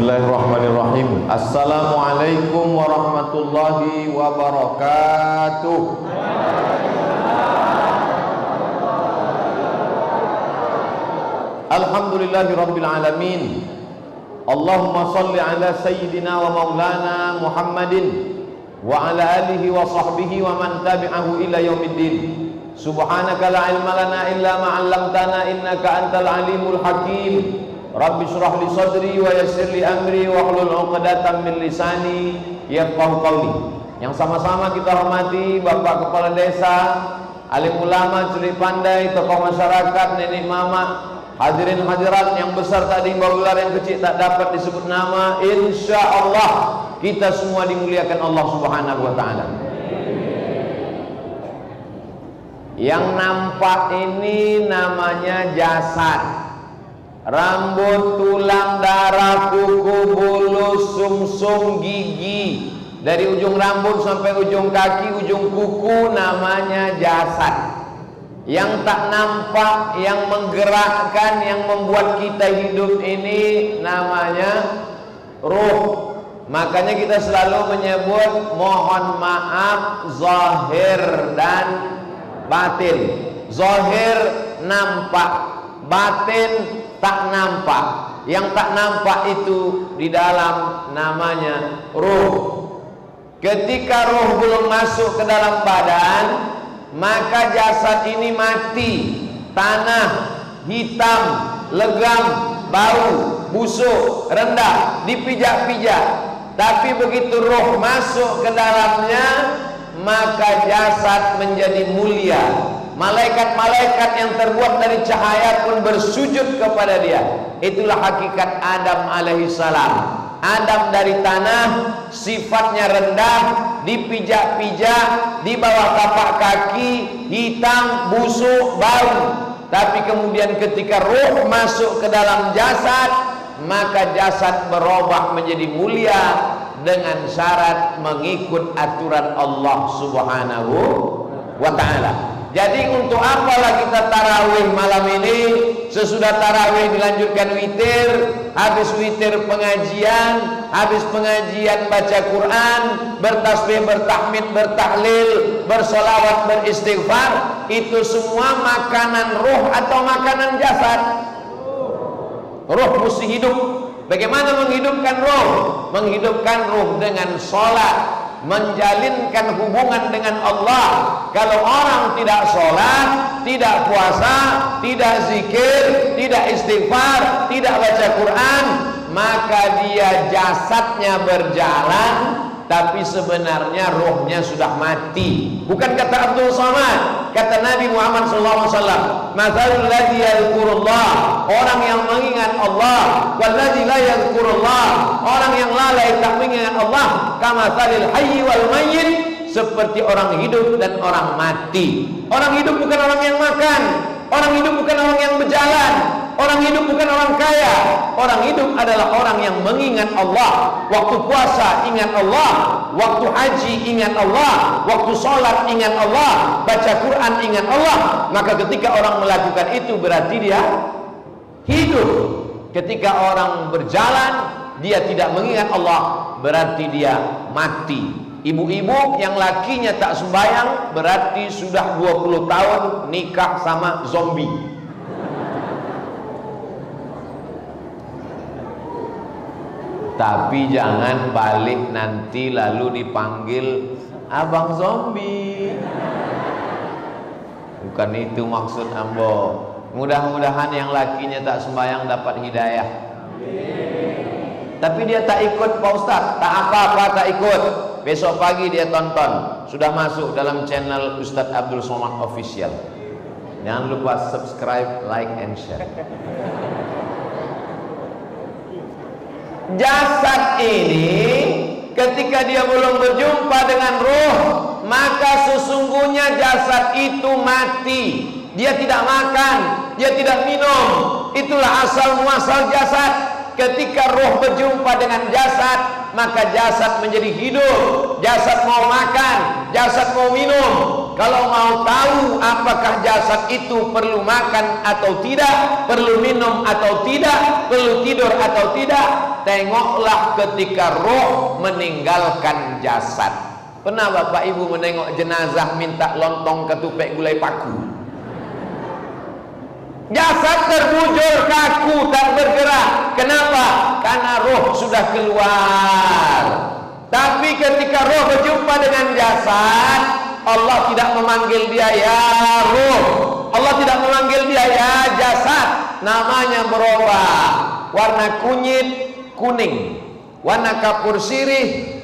Bismillahirrahmanirrahim. Assalamualaikum warahmatullahi wabarakatuh. Alhamdulillahirabbil alamin. Allahumma shalli ala sayyidina wa maulana Muhammadin wa ala alihi wa sahbihi wa man tabi'ahu ila yaumiddin. Subhanaka la ilma lana illa ma 'allamtana innaka antal alimul hakim. Rabbi shrah li sadri wa yassir li amri wa hlul 'uqdatam min lisani yafqahu qawli. Yang sama-sama kita hormati Bapak Kepala Desa, alim ulama, curi pandai, tokoh masyarakat, nenek mama, hadirin hadirat yang besar tadi, baru gelar yang kecil tak dapat disebut nama. Insya Allah kita semua dimuliakan Allah Subhanahu wa ta'ala. Yang nampak ini namanya jasad. Rambut, tulang, darah, kuku, bulu, sumsum, gigi, dari ujung rambut sampai ujung kaki, ujung kuku, namanya jasad. Yang tak nampak, yang menggerakkan, yang membuat kita hidup ini namanya ruh. Makanya kita selalu menyebut mohon maaf zahir dan batin. Zahir nampak, batin tak nampak. Yang tak nampak itu di dalam namanya ruh. Ketika ruh belum masuk ke dalam badan, maka jasad ini mati. Tanah, hitam, legam, bau, busuk, rendah, dipijak-pijak. Tapi begitu ruh masuk ke dalamnya, maka jasad menjadi mulia. Malaikat-malaikat yang terbuat dari cahaya pun bersujud kepada dia. Itulah hakikat Adam alaihissalam. Adam dari tanah, sifatnya rendah, dipijak-pijak, di bawah tapak kaki, hitam, busuk, bau. Tapi kemudian ketika ruh masuk ke dalam jasad, maka jasad berubah menjadi mulia dengan syarat mengikut aturan Allah Subhanahu wa ta'ala. Jadi untuk apalah kita tarawih malam ini? Sesudah tarawih dilanjutkan witir, habis witir pengajian, habis pengajian baca Quran, bertasbih, bertahmid, bertahlil, bersolawat, beristighfar. Itu semua makanan ruh atau makanan jasad? Ruh mesti hidup. Bagaimana menghidupkan ruh? Menghidupkan ruh dengan sholat, menjalinkan hubungan dengan Allah. Kalau orang tidak sholat, tidak puasa, tidak zikir, tidak istighfar, tidak baca Quran, maka dia jasadnya berjalan, tapi sebenarnya rohnya sudah mati. Bukan kata Abdul Somad, kata Nabi Muhammad SAW, mathalul ladzi yadhkurullah, orang yang mengingat Allah, walladzi la yadhkurullah, orang yang lalai tak mengingat Allah, kamathalil hayyi wal mayyit, seperti orang hidup dan orang mati. Orang hidup bukan orang yang makan, orang hidup bukan orang yang berjalan, orang hidup bukan orang kaya. Orang hidup adalah orang yang mengingat Allah. Waktu puasa ingat Allah, waktu haji ingat Allah, waktu sholat ingat Allah, baca Quran ingat Allah. Maka ketika orang melakukan itu berarti dia hidup. Ketika orang berjalan dia tidak mengingat Allah, berarti dia mati. Ibu-ibu yang lakinya tak sembahyang berarti sudah 20 tahun nikah sama zombie. Tapi jangan balik nanti lalu dipanggil abang zombie. Bukan itu maksud ambo. Mudah-mudahan yang lakinya tak sembahyang dapat hidayah. Tapi dia tak ikut Pak Ustaz, tak apa-apa tak ikut. Besok pagi dia tonton. Sudah masuk dalam channel Ustadz Abdul Somad Official. Jangan lupa subscribe, like, and share. Jasad ini ketika dia belum berjumpa dengan ruh, maka sesungguhnya jasad itu mati. Dia tidak makan, dia tidak minum. Itulah asal muasal jasad. Ketika roh berjumpa dengan jasad, maka jasad menjadi hidup. Jasad mau makan, jasad mau minum. Kalau mau tahu apakah jasad itu perlu makan atau tidak, perlu minum atau tidak, perlu tidur atau tidak, tengoklah ketika roh meninggalkan jasad. Pernah Bapak Ibu menengok jenazah minta lontong ketupek gulai paku? Jasad terbujur kaku, tak bergerak. Kenapa? Karena roh sudah keluar. Tapi ketika roh berjumpa dengan jasad, Allah tidak memanggil dia ya roh, Allah tidak memanggil dia ya jasad. Namanya berubah. Warna kunyit kuning, warna kapur sirih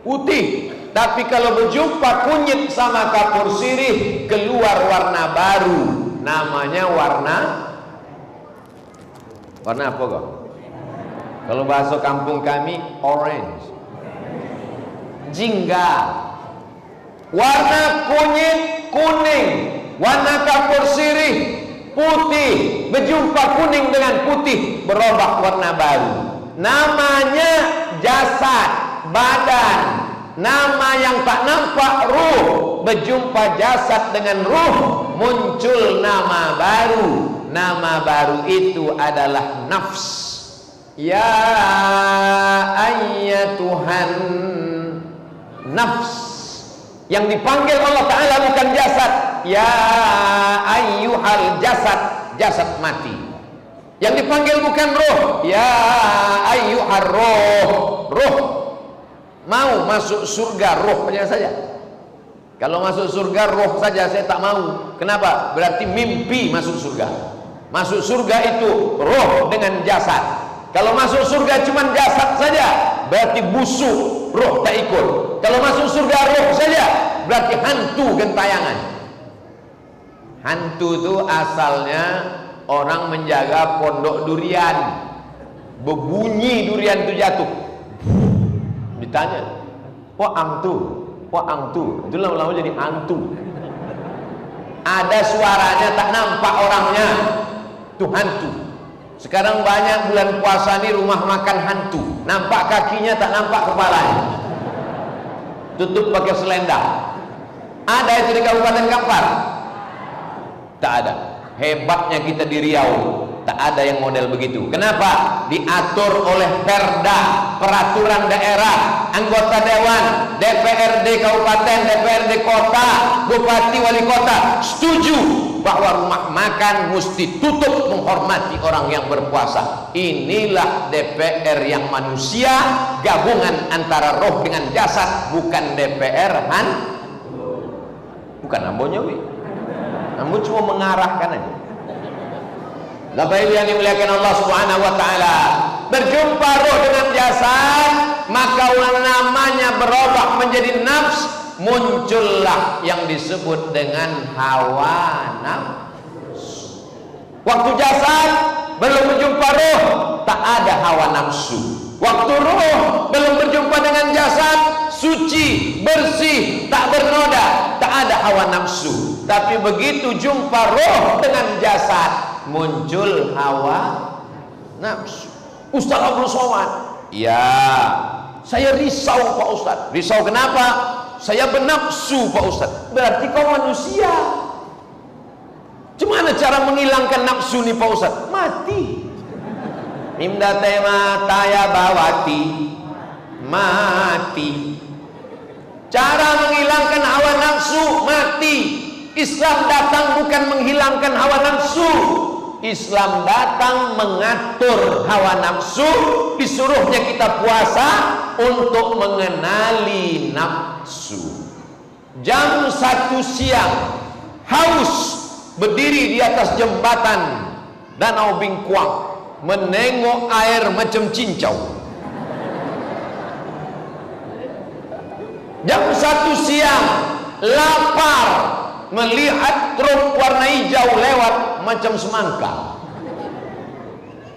putih. Tapi kalau berjumpa kunyit sama kapur sirih, keluar warna baru. Namanya warna apa kok? Kalau bahasa kampung kami orange, jingga. Warna kunyit kuning, warna kapur sirih putih, berjumpa kuning dengan putih, berubah warna baru. Namanya jasad, badan. Nama yang tak nampak ruh, berjumpa jasad dengan ruh, muncul nama baru. Nama baru itu adalah nafs. Ya ayyatuhan nafs. Yang dipanggil Allah Ta'ala bukan jasad. Ya ayyuhal jasad, jasad mati. Yang dipanggil bukan roh. Ya ayyuhar roh, roh. Mau masuk surga rohnya saja. Kalau masuk surga roh saja saya tak mau. Kenapa? Berarti mimpi masuk surga. Masuk surga itu roh dengan jasad. Kalau masuk surga cuma jasad saja, berarti busuk, roh tak ikut. Kalau masuk surga roh saja, berarti hantu gentayangan. Hantu itu asalnya orang menjaga pondok durian. Berbunyi durian itu jatuh. Ditanya, wah angtu, itu lama-lama jadi hantu. Ada suaranya tak nampak orangnya, itu hantu. Sekarang banyak bulan puasa ini rumah makan hantu, nampak kakinya tak nampak kepalanya, tutup pakai selendang. Ada itu di Kabupaten Kampar? Tak ada. Hebatnya kita di Riau, tak ada yang model begitu. Kenapa? Diatur oleh perda, peraturan daerah, anggota dewan, DPRD kabupaten, DPRD kota, bupati, wali kota setuju bahwa rumah makan mesti tutup menghormati orang yang berpuasa. Inilah DPR yang manusia, gabungan antara roh dengan jasad, bukan DPR bukan ambonyowi. Namun cuma mengarahkan aja. Bapak Ibu yang dimuliakan Allah Subhanahu wa taala, berjumpa roh dengan jasad, maka namanya berubah menjadi nafs, muncullah yang disebut dengan hawa nafsu. Waktu jasad belum berjumpa roh, tak ada hawa nafsu. Waktu roh belum berjumpa dengan jasad, suci, bersih, tak bernoda, tak ada hawa nafsu. Tapi begitu jumpa roh dengan jasad, muncul hawa nafsu. Ustaz Abdul Somad, ya saya risau Pak Ustaz. Risau kenapa? Saya bernafsu Pak Ustaz. Berarti kau manusia. Gimana cara menghilangkan nafsu nih Pak Ustaz? Mati. Mimda tema taya bawati, mati. Cara menghilangkan hawa nafsu, mati. Islam datang bukan menghilangkan hawa nafsu. Islam datang mengatur hawa nafsu. Disuruhnya kita puasa untuk mengenali nafsu. Jam 1 siang, haus, berdiri di atas jembatan Danau Bingkuang, menengok air macam cincau. Jam 1 siang, lapar, melihat truk warna hijau lewat macam semangka.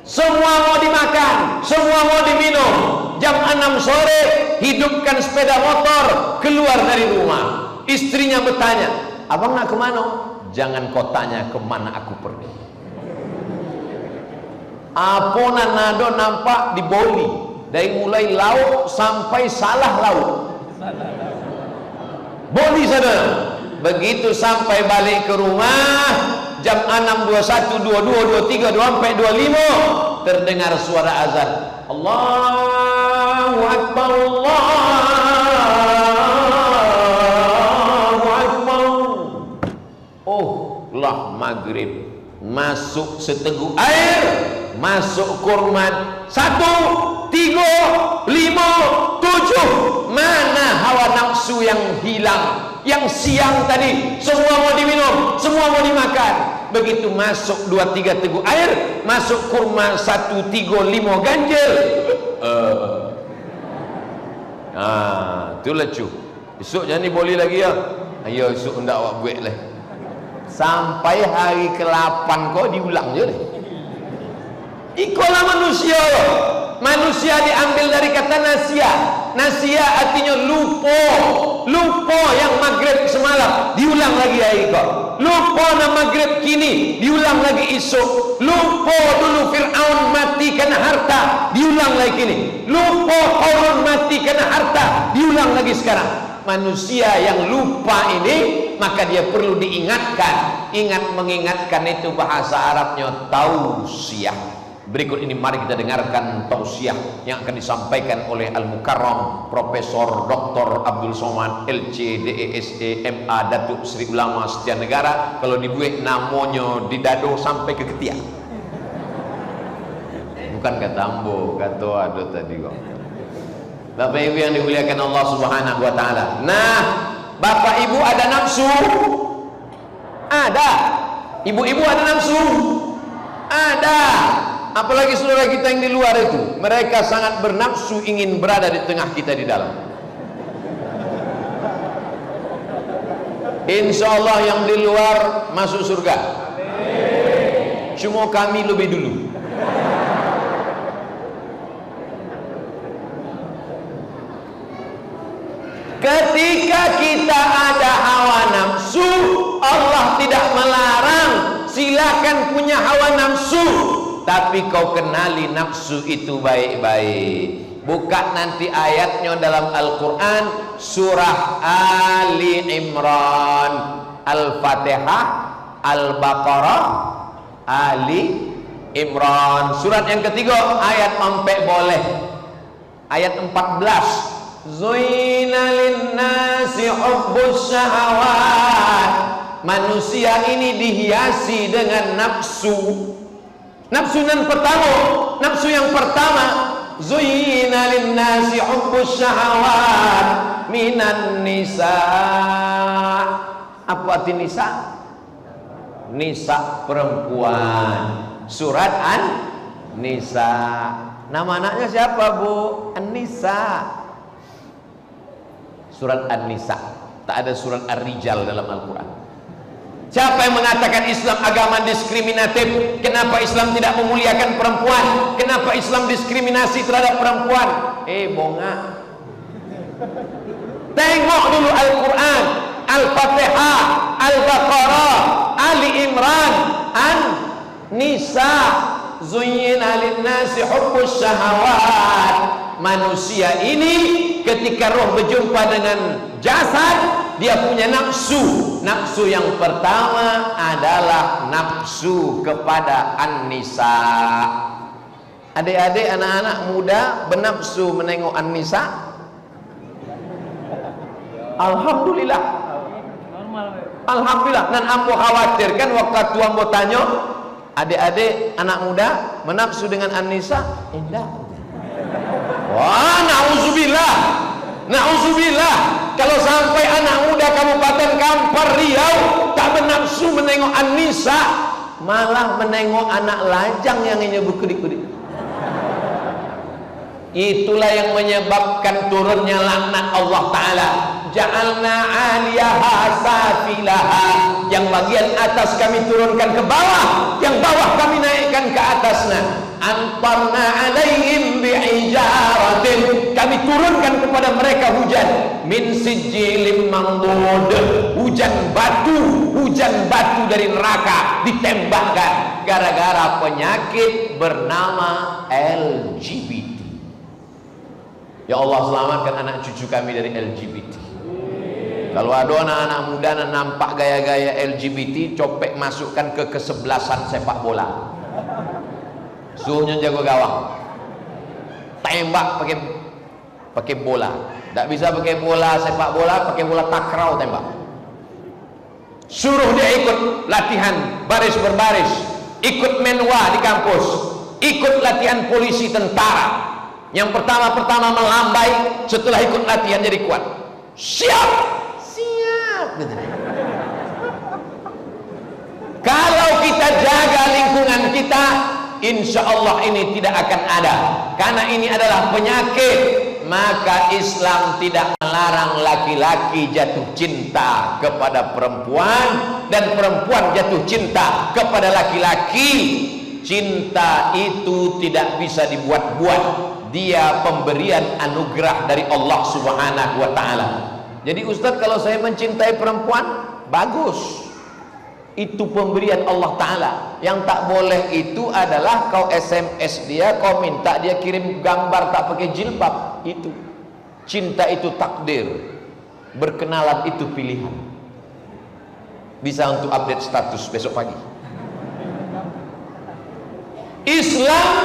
Semua mau dimakan, semua mau diminum. Jam 6 sore, hidupkan sepeda motor, keluar dari rumah. Istrinya bertanya, abang nak kemana? Jangan kau tanya kemana aku pergi. Apona nado nampak di Boli, dari mulai laut sampai salah laut. Boli sana. Begitu sampai balik ke rumah, jam 6, 21, 22, 23, 24, 25, terdengar suara azan. Allahu Akbar, Allahu Akbar. Oh lah maghrib, masuk seteguk air, masuk kurma 1, 3, 5, 7. Mana hawa nafsu yang hilang? Yang siang tadi semua mau diminum, semua mau dimakan. Begitu masuk 2, 3 teguk air, masuk kurma 1, 3, 5 ganjil. Itu lecu. Esok jangan boleh lagi ya. Ayo esok ndak awak buat lah. Sampai hari ke-8 kau diulang je deh. Ikolah manusia. Manusia diambil dari kata nasia. Nasia artinya lupa. Lupa yang maghrib semalam, diulang lagi hari kau. Lupa na maghrib kini, diulang lagi esok. Lupa dulu Fir'aun mati karena harta, diulang lagi kini. Lupa Qarun mati karena harta, diulang lagi sekarang. Manusia yang lupa ini, maka dia perlu diingatkan. Ingat mengingatkan itu bahasa Arabnya tausiah. Berikut ini mari kita dengarkan tausiah yang akan disampaikan oleh Al-Mukarram Profesor Dr. Abdul Somad LC DESE MA Datuk Seri Ulama Setian Negara. Kalau dibuat namanya di dado sampai ke ketiak. Bukan kata ambo, kata ada tadi kok. Bapak Ibu yang dimuliakan Allah Subhanahu wa taala. Nah, Bapak Ibu ada nafsu? Ada. Ibu-ibu ada nafsu? Ada. Apalagi saudara kita yang di luar itu, mereka sangat bernafsu ingin berada di tengah kita di dalam. Insya Allah yang di luar masuk surga. Cuma kami lebih dulu. Ketika kita ada hawa nafsu, Allah tidak melarang silakan punya hawa nafsu, tapi kau kenali nafsu itu baik-baik. Buka nanti ayatnya dalam Al-Quran, surah Ali Imran, Al-Fatihah, Al-Baqarah, Ali Imran. Surat yang ketiga ayat sampai boleh. Ayat 14. Zuina linnasi hubbus syahawat. Manusia ini dihiasi dengan nafsu. Nafsu yang pertama, nafsu yang pertama, zuina linnasi hubbus syahawat minan nisa. Apa arti nisa? Nisa perempuan. Surat An-Nisa. Nama anaknya siapa, Bu? An-Nisa. Surat An-Nisa. Tak ada surat Ar-Rijal dalam Al-Quran. Siapa yang mengatakan Islam agama diskriminatif? Kenapa Islam tidak memuliakan perempuan? Kenapa Islam diskriminasi terhadap perempuan? Bongak. Tengok dulu Al-Quran, Al-Fatihah, Al-Baqarah, Ali Imran, An-Nisa. Zuyyina linnasi hubbus syahawat. Manusia ini ketika roh berjumpa dengan jasad, dia punya nafsu. Nafsu yang pertama adalah nafsu kepada An-Nisa. Adik-adik, anak-anak muda bernafsu menengok An-Nisa? Alhamdulillah. Alhamdulillah. Dan ambo khawatir kan waktu ambo tanya, adik-adik anak muda menafsu dengan An-Nisa? Enggak. Wah, na'udzubillah. Na'udzubillah. Kalau sampai anak muda Kabupaten Kampar Riau tak bernafsu menengok An-Nisa, malah menengok anak lajang yang nyebut kudik-kudik. Itulah yang menyebabkan turunnya laknat Allah Ta'ala. Ja'alna 'aliyaha safilaha. Yang bagian atas kami turunkan ke bawah, yang bawah kami naikkan ke atasnya. Amtarna 'alaihim bi'ijaratin. Kami turunkan kepada mereka hujan min sijilin mandud. Hujan batu dari neraka ditembakkan gara-gara penyakit bernama LGBT. Ya Allah, selamatkan anak cucu kami dari LGBT. Kalau ada anak-anak muda yang nampak gaya-gaya LGBT, copek masukkan ke kesebelasan sepak bola. Suhunya jago gawang. tembak pakai bola. Tak bisa pakai bola sepak bola, pakai bola takraw tembak. Suruh dia ikut latihan baris berbaris, ikut menwa di kampus, ikut latihan polisi tentara. Yang pertama melambai, setelah ikut latihan jadi kuat. Siap, siap. Kalau kita jaga lingkungan kita, insya Allah ini tidak akan ada. Karena ini adalah penyakit. Maka Islam tidak melarang laki-laki jatuh cinta kepada perempuan dan perempuan jatuh cinta kepada laki-laki. Cinta itu tidak bisa dibuat-buat. Dia pemberian anugerah dari Allah Subhanahu wa ta'ala. Jadi Ustadz, kalau saya mencintai perempuan, bagus. Itu pemberian Allah Ta'ala. Yang tak boleh itu adalah kau SMS dia, kau minta dia kirim gambar tak pakai jilbab. Itu cinta, itu takdir. Berkenalan itu pilihan. Bisa untuk update status besok pagi. Islam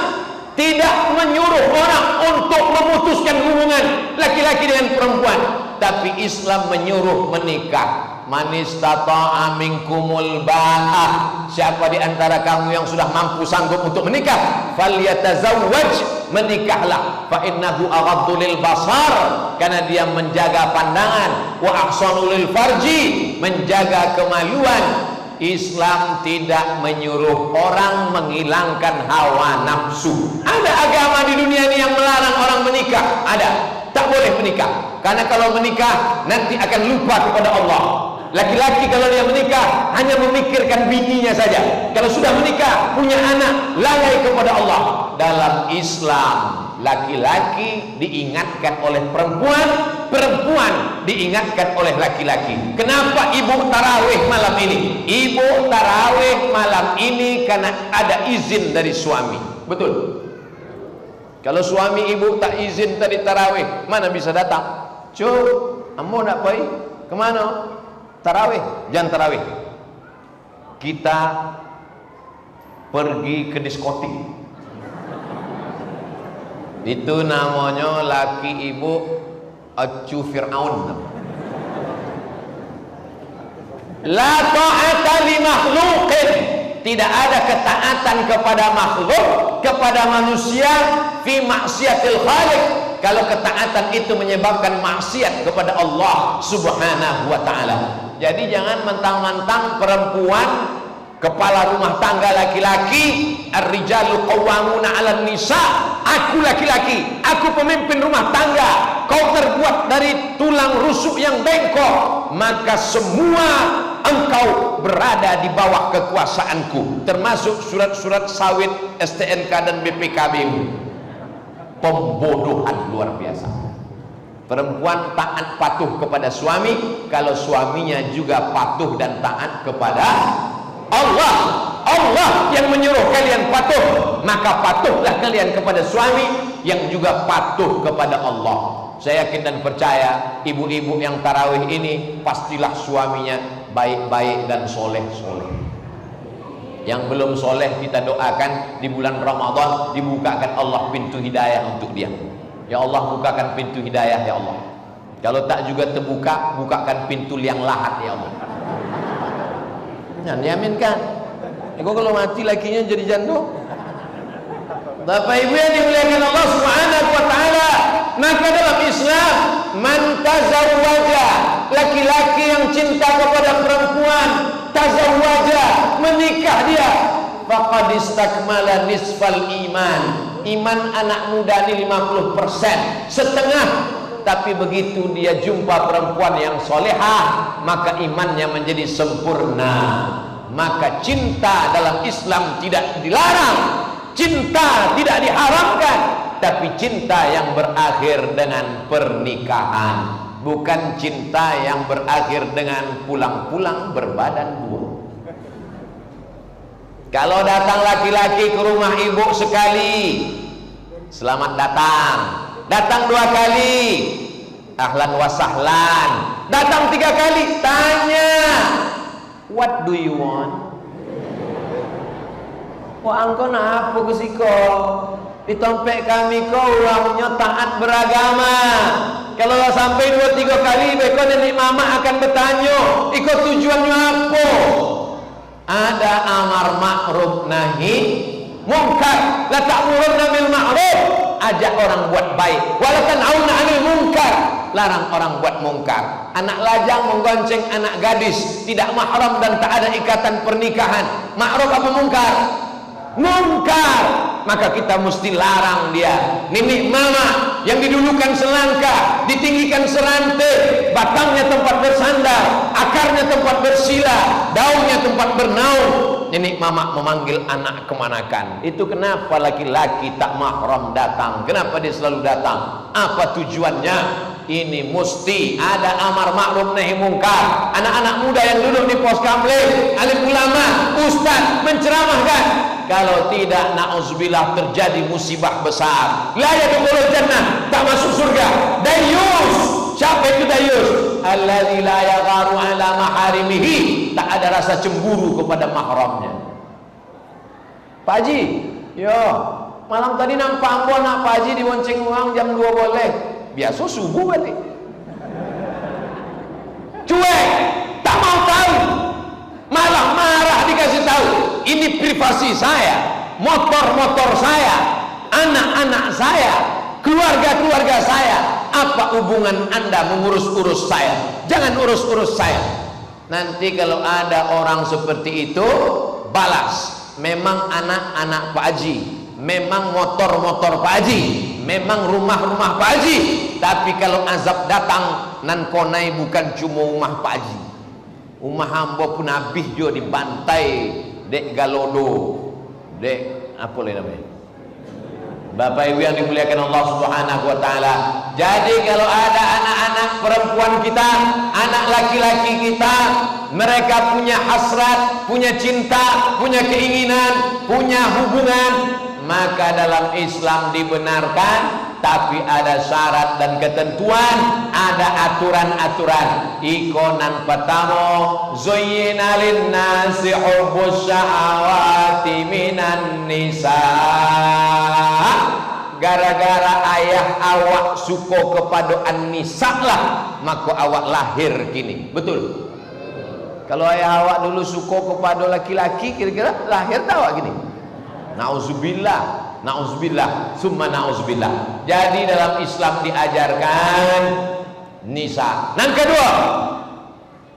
tidak menyuruh orang untuk memutuskan hubungan laki-laki dengan perempuan, tapi Islam menyuruh menikah. Man istata'a minkumul ba'ah, siapa di antara kamu yang sudah mampu sanggup untuk menikah, falyatazawwaj, menikahlah. Fa innahu aghaddu lil basar, karena dia menjaga pandangan, wa ahsanu lil farji, menjaga kemaluan. Islam tidak menyuruh orang menghilangkan hawa nafsu. Ada agama di dunia ini yang melarang orang menikah? Ada. Tak boleh menikah, karena kalau menikah nanti akan lupa kepada Allah. Laki-laki kalau dia menikah hanya memikirkan bininya saja. Kalau sudah menikah, punya anak, lalai kepada Allah. Dalam Islam, laki-laki diingatkan oleh perempuan, perempuan diingatkan oleh laki-laki. Kenapa ibu tarawih malam ini? Ibu tarawih malam ini karena ada izin dari suami. Betul. Kalau suami ibu tak izin tadi tarawih, mana bisa datang? Cuk, ambo nak pergi kemana? Tarawih. Jangan tarawih. Kita pergi ke diskotik. Itu namanya laki ibu acu Fir'aun. La ta'ata li makhluqin, tidak ada ketaatan kepada makhluk, kepada manusia fi maksiatil khaliq, kalau ketaatan itu menyebabkan maksiat kepada Allah Subhanahu wa ta'ala. Jadi jangan mentang-mentang perempuan kepala rumah tangga laki-laki, ar-rijalu qawwamuna 'alan nisa, aku laki-laki, aku pemimpin rumah tangga, kau terbuat dari tulang rusuk yang bengkok, maka semua engkau berada di bawah kekuasaanku, termasuk surat-surat sawit, STNK dan BPKB. Pembodohan luar biasa. Perempuan taat patuh kepada suami kalau suaminya juga patuh dan taat kepada Allah. Allah yang menyuruh kalian patuh, maka patuhlah kalian kepada suami yang juga patuh kepada Allah. Saya yakin dan percaya ibu-ibu yang tarawih ini pastilah suaminya baik-baik dan soleh-soleh. Yang belum soleh kita doakan di bulan Ramadan dibukakan Allah pintu hidayah untuk dia. Ya Allah, bukakan pintu hidayah ya Allah. Kalau tak juga terbuka, bukakan pintu liang lahat ya Allah. Jangan diaminkan. Kau kalau mati lakinya jadi janda. Bapak Ibu yang dimuliakan Allah Subhanahu wa ta'ala, maka dalam Islam, man tazawwaja, laki-laki yang cinta kepada perempuan, tazawwaja, menikah dia, faqad istakmala nisfal iman. Iman anak muda ini 50%, setengah. Tapi begitu dia jumpa perempuan yang solehah, maka imannya menjadi sempurna. Maka cinta dalam Islam tidak dilarang, cinta tidak diharamkan, tapi cinta yang berakhir dengan pernikahan, bukan cinta yang berakhir dengan pulang-pulang berbadan dua. Kalau datang laki-laki ke rumah ibu sekali, selamat datang. Datang 2 kali, ahlan wa sahlan. Datang 3 kali, tanya, what do you want? Wah, angkau apa ke siko? Di tempat kami kau orangnya taat beragama. Kalau sampai 2-3 kali beko nenek mama akan bertanya, ikut tujuannya apa? Ada amar ma'ruf nahi mungkar. La ta'muruna bil ma'ruf, ajak orang buat baik. Wala tanhauna 'anil munkar, larang orang buat mungkar. Anak lajang menggonceng anak gadis tidak mahram dan tak ada ikatan pernikahan. Ma'ruf apa mungkar? Mungkar. Maka kita mesti larang dia. Nenek mama yang didulukan selangkah, ditinggikan serantai, batangnya tempat bersandar, akarnya tempat bersila, daunnya tempat bernaung. Nenek mama memanggil anak kemanakan. Itu kenapa laki-laki tak mahram datang? Kenapa dia selalu datang? Apa tujuannya? Ini mesti ada amar ma'ruf nahi mungkar. Anak-anak muda yang duduk di pos kamling, alim ulama, ustaz menceramahkan. Kalau tidak, na'udzubillah, terjadi musibah besar. La yadkhulul jannah, tak masuk surga. Dayus. Siapa itu dayus? Alladzi la yagharu ala maharimihi, tak ada rasa cemburu kepada mahramnya. Pak Haji, yo, malam tadi nampak ambo nak Pak Haji dibonceng uang jam 2 boleh. Biasa subuh balik. Cuek, tak mau tahu. Malah marah dikasih tahu. Ini privasi saya, motor-motor saya, anak-anak saya, keluarga-keluarga saya. Apa hubungan Anda mengurus-urus saya? Jangan urus-urus saya. Nanti kalau ada orang seperti itu, balas. Memang anak-anak Pak Haji, memang motor-motor Pak Haji, memang rumah-rumah Pak Haji. Tapi kalau azab datang, nan konai bukan cuma rumah Pak Haji. Rumah hamba pun habis jo dibantai dek galodo, dek apa lagi namanya? Bapak Ibu yang dimuliakan Allah Subhanahu wa taala. Jadi kalau ada anak-anak perempuan kita, anak laki-laki kita, mereka punya hasrat, punya cinta, punya keinginan, punya hubungan, maka dalam Islam dibenarkan. Tapi ada syarat dan ketentuan, ada aturan-aturan. Ikonan pertama, zuyyina lin-nasi hubbus syahawati minan nisa. Gara-gara ayah awak suka kepada an-nisa lah, maka awak lahir kini. Betul? Kalau ayah awak dulu suka kepada laki-laki, kira-kira lahir tak awak gini? Nauzubillah. Na'udzubillah, summa na'udzubillah. Jadi dalam Islam diajarkan nisa. Yang kedua,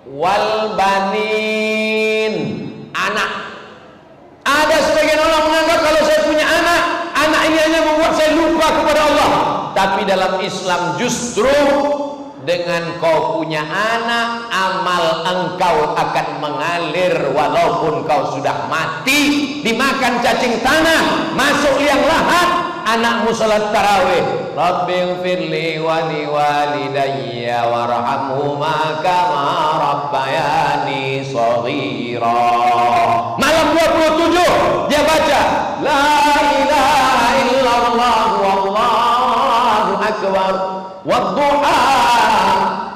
wal banin, anak. Ada sebagian orang menganggap kalau saya punya anak, anak ini hanya membuat saya lupa kepada Allah. Tapi dalam Islam justru dengan kau punya anak, amal engkau akan mengalir walaupun kau sudah mati, dimakan cacing tanah, masuk liang lahat. Anakmu salat tarawih, Rabbighfirli wa liwalidayya warhamhuma kama rabbayani shaghira. Malam 27 dia baca la ilaha illallah wallahu akbar wadduha.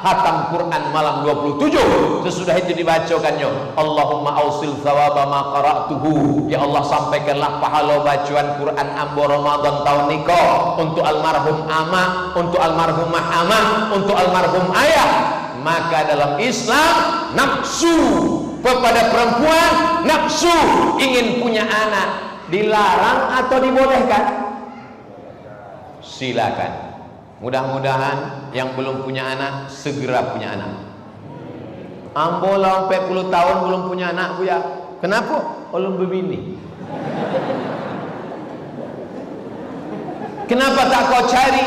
Hatam Quran malam 27. Sesudah itu dibacakannya, Allahumma ausil thawaba ma qara'tuhu. Ya Allah, sampaikanlah pahala bacaan Quran ambo Ramadan tahun niko untuk almarhum ama, untuk almarhumah ama, untuk almarhum ayah. Maka dalam Islam, nafsu kepada perempuan, nafsu ingin punya anak dilarang atau dibolehkan? Silakan. Mudah-mudahan yang belum punya anak segera punya anak. Ambo lah 40 tahun belum punya anak, Bu ya. Kenapa? Belum berbini. Kenapa tak kau cari?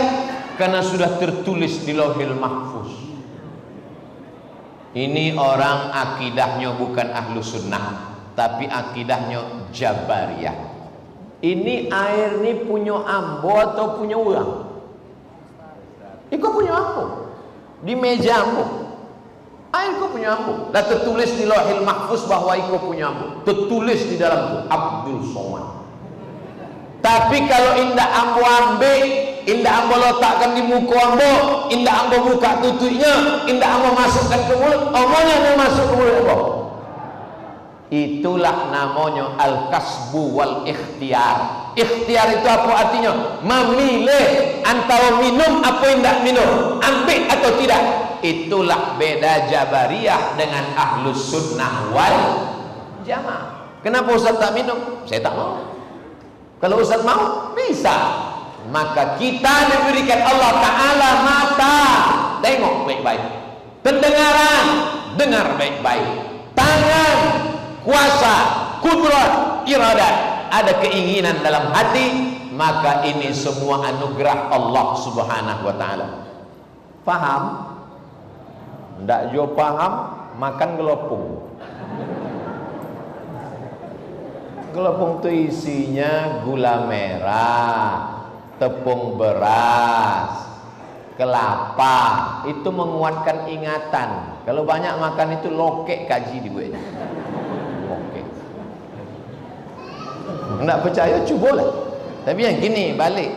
Karena sudah tertulis di Lauhil Mahfuz. Ini orang akidahnya bukan ahlu sunnah, tapi akidahnya Jabariyah. Ini air ini punya ambo atau punya orang? Iko punya apa? Di meja ambo. Iko punya ambo. Dan tertulis di Lauhil Mahfuz bahwa Iko punya ambo. Tertulis di dalam itu Abdul Somad. Tapi kalau indah ambo ambil, indah ambo letakkan di muka ambo, indah ambo buka tutupnya, indah ambo masukkan ke mulut, omongnya mau masuk ke mulut ambo. Itulah namanya al-kasbu wal ikhtiar. Ikhtiar itu apa artinya? Memilih antara minum apa yang tidak minum, ambil atau tidak. Itulah beda Jabariyah dengan Ahlus Sunnah wal Jamaah. Kenapa Ustaz tak minum? Saya tak mau. Kalau Ustaz mau, bisa. Maka kita diberikan Allah Ta'ala mata, tengok baik-baik. Pendengaran, dengar baik-baik. Tangan, kuasa, kudrat, iradat. Ada keinginan dalam hati, maka ini semua anugerah Allah Subhanahu wa Ta'ala. Faham? Ndak jo paham, makan gelopung. Gelopung itu isinya gula merah, tepung beras, kelapa. Itu menguatkan ingatan. Kalau banyak makan itu lokek kaji di gue. Nak percaya cubalah. Tapi yang gini balik.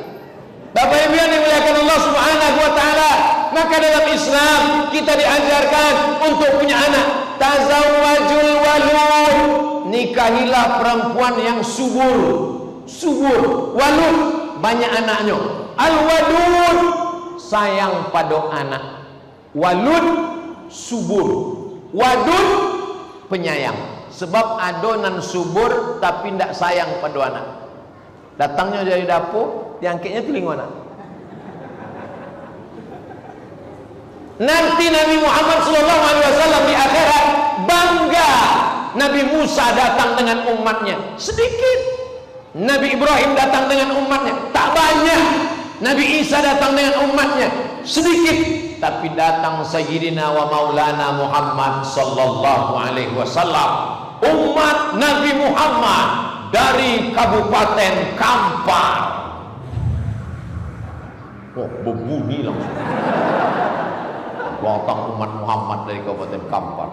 Bapak Ibu yang dimuliakan Allah Subhanahu wa Ta'ala, maka dalam Islam kita diajarkan untuk punya anak. Tazawwajul walud, nikahilah perempuan yang subur. Subur, walud, banyak anaknya. Al-wadud, sayang pada anak. Walud, subur. Wadud, penyayang. Sebab adonan subur tapi tidak sayang pada anak. Datangnya dari dapur, diangkitnya telinga anak. Nanti Nabi Muhammad SAW di akhirat bangga. Nabi Musa datang dengan umatnya sedikit. Nabi Ibrahim datang dengan umatnya tak banyak. Nabi Isa datang dengan umatnya sedikit. Tapi datang Sayyidina wa Maulana Muhammad sallallahu alaihi wasallam, umat Nabi Muhammad dari Kabupaten Kampar. Oh, berbunyi langsung. Datang umat Muhammad dari Kabupaten Kampar.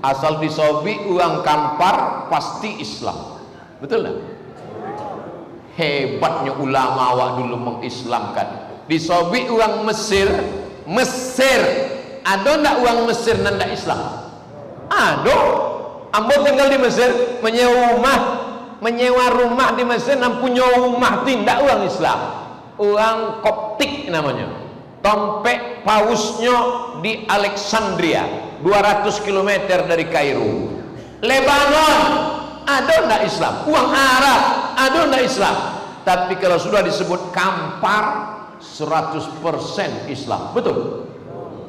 Asal disobi uang Kampar pasti Islam. Betul tak? Hebatnya ulama awak dulu mengislamkan. Disobi uang Mesir. Mesir. Ada ndak uang Mesir nanda Islam? Ada. Ambo tinggal di Mesir, menyewa rumah di Mesir, dan punya rumah tindak uang Islam, uang Koptik namanya. Tompek pausnya di Alexandria, 200 km dari Kairo. Lebanon, ada ndak Islam? Uang Arab, ada ndak Islam? Tapi kalau sudah disebut Kampar, 100% Islam. Betul?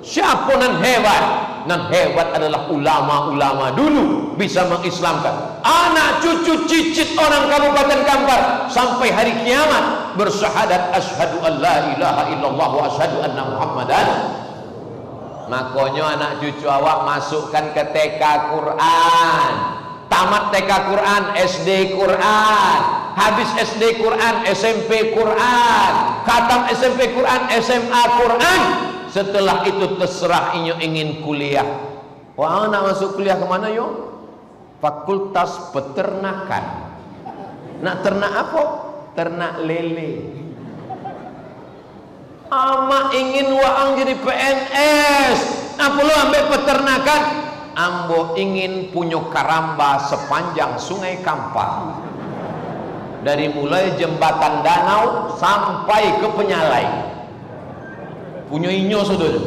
Siapa nan hebat? Nan hebat adalah ulama-ulama dulu bisa mengislamkan. Anak cucu cicit orang Kabupaten Kampar sampai hari kiamat bersyahadat asyhadu an la ilaha illallah wa asyhadu anna Muhammadan. Makanya anak cucu awak masukkan ke TK Quran. Tamat TK Quran, SD Quran, habis SD Quran, SMP Quran, khatam SMP Quran, SMA Quran. Setelah itu terserah inyo ingin kuliah. Wah, nak masuk kuliah kemana yo? Fakultas Peternakan. Nak ternak apa? Ternak lele. Ama ingin waang jadi PNS. Apa lo ambil peternakan? Ambo ingin punya karamba sepanjang Sungai Kampar, dari mulai jembatan danau sampai ke Penyalai. Punya inyo saudara.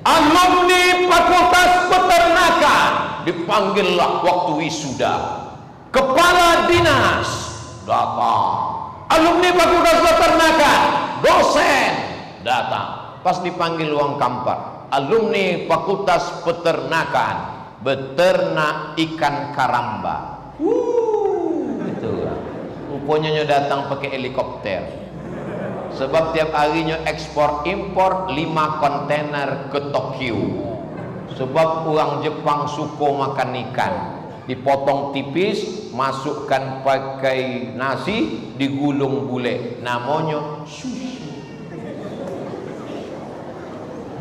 Alumni Fakultas Peternakan dipanggillah waktu wisuda. Kepala dinas datang. Alumni Fakultas Peternakan, dosen datang. Pas dipanggil uang Kampar, alumni Fakultas Peternakan, beternak ikan karamba. Gitu lah. Rupanya datang pakai helikopter. Sebab tiap harinya ekspor impor 5 kontainer ke Tokyo. Sebab orang Jepang suka makan ikan. Dipotong tipis, masukkan pakai nasi, digulung bule. Namanya sushi.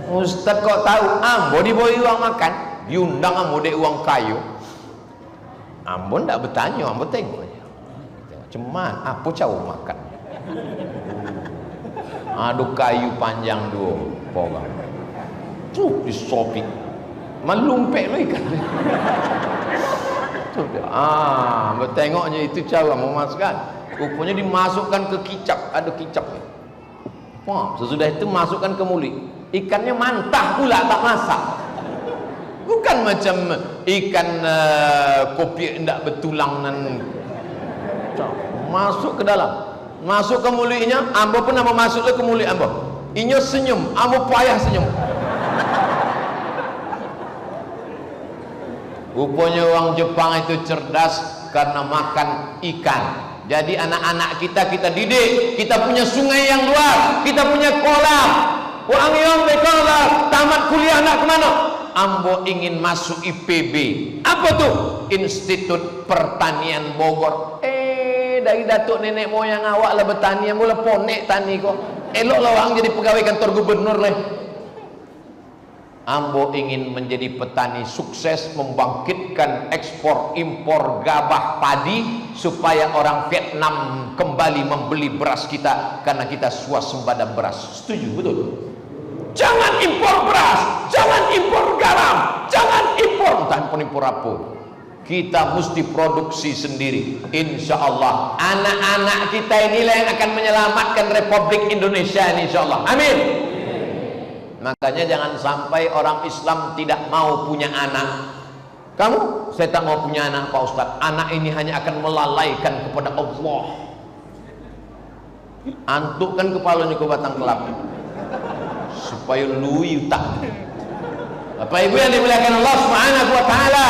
Ustaz kok tahu? Ambo diberi uang makan, diundang ambo dek uang kayu. Ambo ndak bertanya, ambo tengok aja. Cuman apa cau makan? Aduh, kayu panjang 2 porang. Disobik. Melumpek lo ikan. Bertengoknya itu cara memasukkan. Rupanya dimasukkan ke kicap, ada kicapnya. Wah, sesudah itu masukkan ke mulut. Ikannya mantah pula, tak masak. Bukan macam ikan kopi tidak bertulang dan masuk ke dalam, masuk ke mulutnya. Ambo pun nama masuk ke mulut ambo. Inyo senyum, ambo payah senyum. Rupanya orang Jepang itu cerdas karena makan ikan. Jadi anak-anak kita didik, kita punya sungai yang luas, kita punya kolam. Orang yang berkolam, tamat kuliah nak kemana? Ambo ingin masuk IPB. Apa tuh? Institut Pertanian Bogor. Dari datuk nenek moyang awak lah bertani, ambo lah ponek tani kok. Elok lah orang jadi pegawai kantor gubernur lah. Ambo ingin menjadi petani sukses, membangkitkan ekspor impor gabah padi supaya orang Vietnam kembali membeli beras kita karena kita swasembada beras. Setuju? Betul? Jangan impor beras, jangan impor garam, jangan impor, entah impor apa. Kita mesti produksi sendiri. Insya Allah anak-anak kita inilah yang akan menyelamatkan Republik Indonesia ini, insya Allah. Amin. Makanya jangan sampai orang Islam tidak mau punya anak. Kamu, saya tak mau punya anak Pak Ustadz. Anak ini hanya akan melalaikan kepada Allah. Antukkan kepalanya ke batang kelapa supaya luyu tak. Bapak Ibu yang dimuliakan Allah Subhanahu wa taala,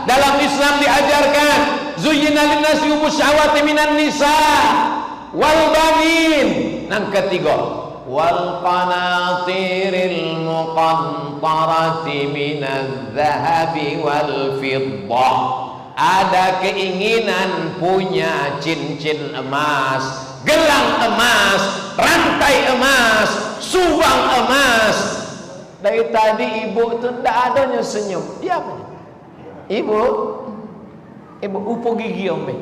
dalam Islam diajarkan zuyyina lin-nasi hubbu syahawati minan nisa wal banin. Yang ketiga, wal qanatiril muqantarati minadz zahabi wal fiddah. Ada keinginan punya cincin emas, gelang emas, rantai emas, subang emas. Dari tadi ibu itu tidak adanya senyum. Dia apa? Ibu upo gigi ombe.